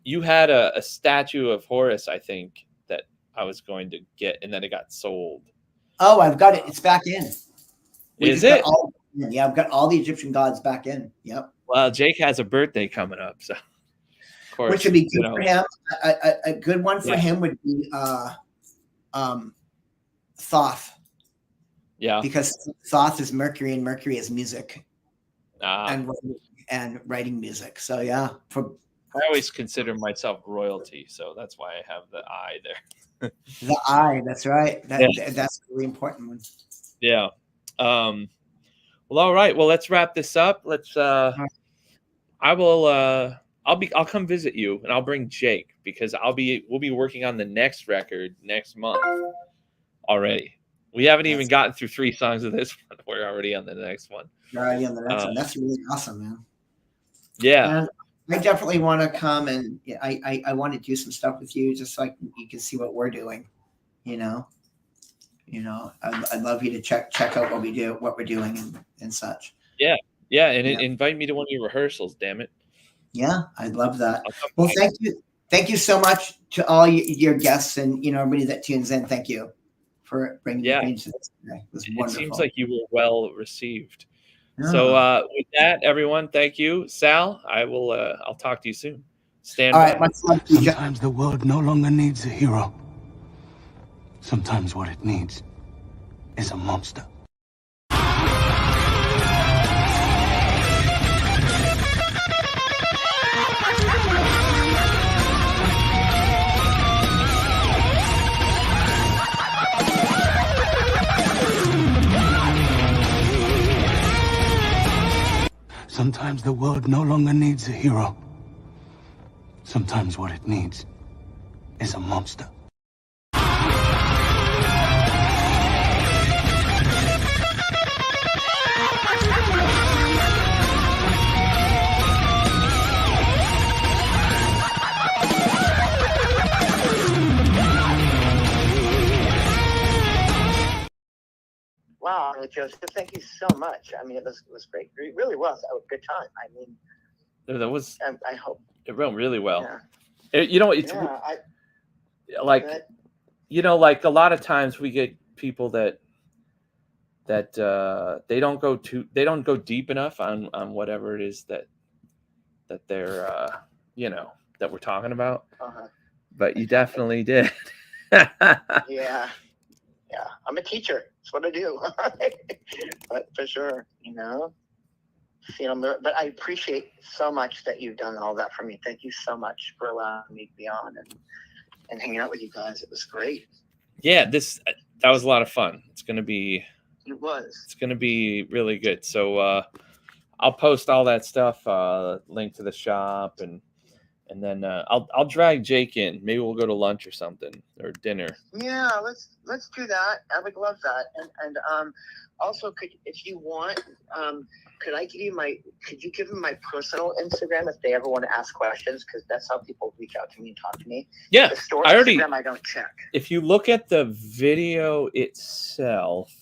S4: You had a statue of Horus, I think, that I was going to get, and then it got sold.
S7: Oh, I've got it. It's back in.
S4: Is it?
S7: Yeah, I've got all the Egyptian gods back in. Yep.
S4: Well, Jake has a birthday coming up, so of course,
S7: which would be good for him. A good one for him would be Thoth.
S4: Yeah,
S7: because Thoth is Mercury, and Mercury is music, and writing music. So yeah,
S4: I always consider myself royalty, so that's why I have the I there.
S7: The I, that's right. That's a really important one.
S4: Yeah. Well, all right. Well, let's wrap this up. Let's. I'll come visit you, and I'll bring Jake because we'll be working on the next record next month already. We haven't even gotten through 3 songs of this one. We're already on the next one.
S7: You're already on the next one. That's really awesome, man.
S4: Yeah.
S7: And I definitely want to come and I want to do some stuff with you just so you can see what we're doing. I'd love you to check out what we're doing and such.
S4: Yeah. Yeah. And invite me to one of your rehearsals, damn it.
S7: Yeah, I'd love that. Well, thank you. Thank you so much to all your guests and everybody that tunes in. Thank you for bringing me to this today. It was wonderful.
S4: It seems like you were well received. Yeah. So with that, everyone, thank you. Sal, I'll talk to you soon. Stand by.
S7: All right,
S9: sometimes the world no longer needs a hero. Sometimes what it needs is a monster. Sometimes the world no longer needs a hero. Sometimes what it needs is a monster.
S10: Joseph. Thank you so much. I mean, it was great. It really was a good time. I mean,
S4: that was.
S10: I hope
S4: it went really well.
S10: Yeah.
S4: You know, it's like, you know, like a lot of times we get people that they don't go deep enough on whatever it is that they're you know, that we're talking about. But you definitely did.
S10: Yeah. I'm a teacher. That's what I do. But for sure, you know, but I appreciate so much that you've done all that for me. Thank you so much for allowing me to be on and hanging out with you guys. It was great.
S4: Yeah, that was a lot of fun. It's gonna be really good. So I'll post all that stuff, link to the shop, and then I'll drag Jake in. Maybe we'll go to lunch or something, or dinner.
S10: Yeah, let's do that. I would love that. And also, if you want, could you give them my personal Instagram if they ever want to ask questions? Because that's how people reach out to me and talk to me.
S4: Yeah,
S10: the store Instagram I don't check.
S4: If you look at the video itself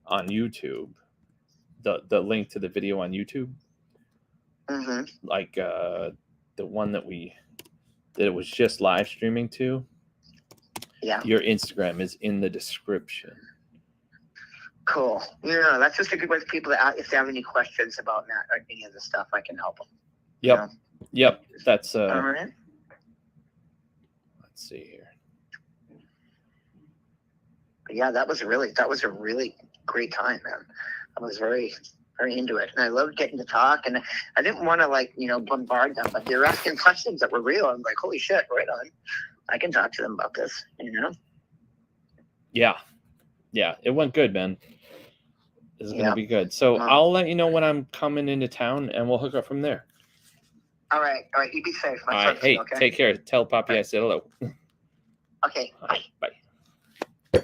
S4: on YouTube, the link to the video on YouTube, like the one that it was just live streaming to.
S10: Yeah.
S4: Your Instagram is in the description.
S10: Cool. Yeah, that's just a good way for people to, if they have any questions about that or any of the stuff, I can help them.
S4: Yep.
S10: You know?
S4: Yep. That's
S10: all right.
S4: Let's see here.
S10: But yeah, that was a really great time, man. I was very, very into it, and I loved getting to talk. And I didn't want to bombard them, but they were asking questions that were real. I'm like, holy shit, right on. I can talk to them about this, you know?
S4: Yeah. Yeah, it went good, man. This is going to be good. So I'll let you know when I'm coming into town, and we'll hook up from there.
S10: All right. You be safe.
S4: All right. Hey, take care. Tell Poppy I said hello.
S10: Okay.
S4: Bye.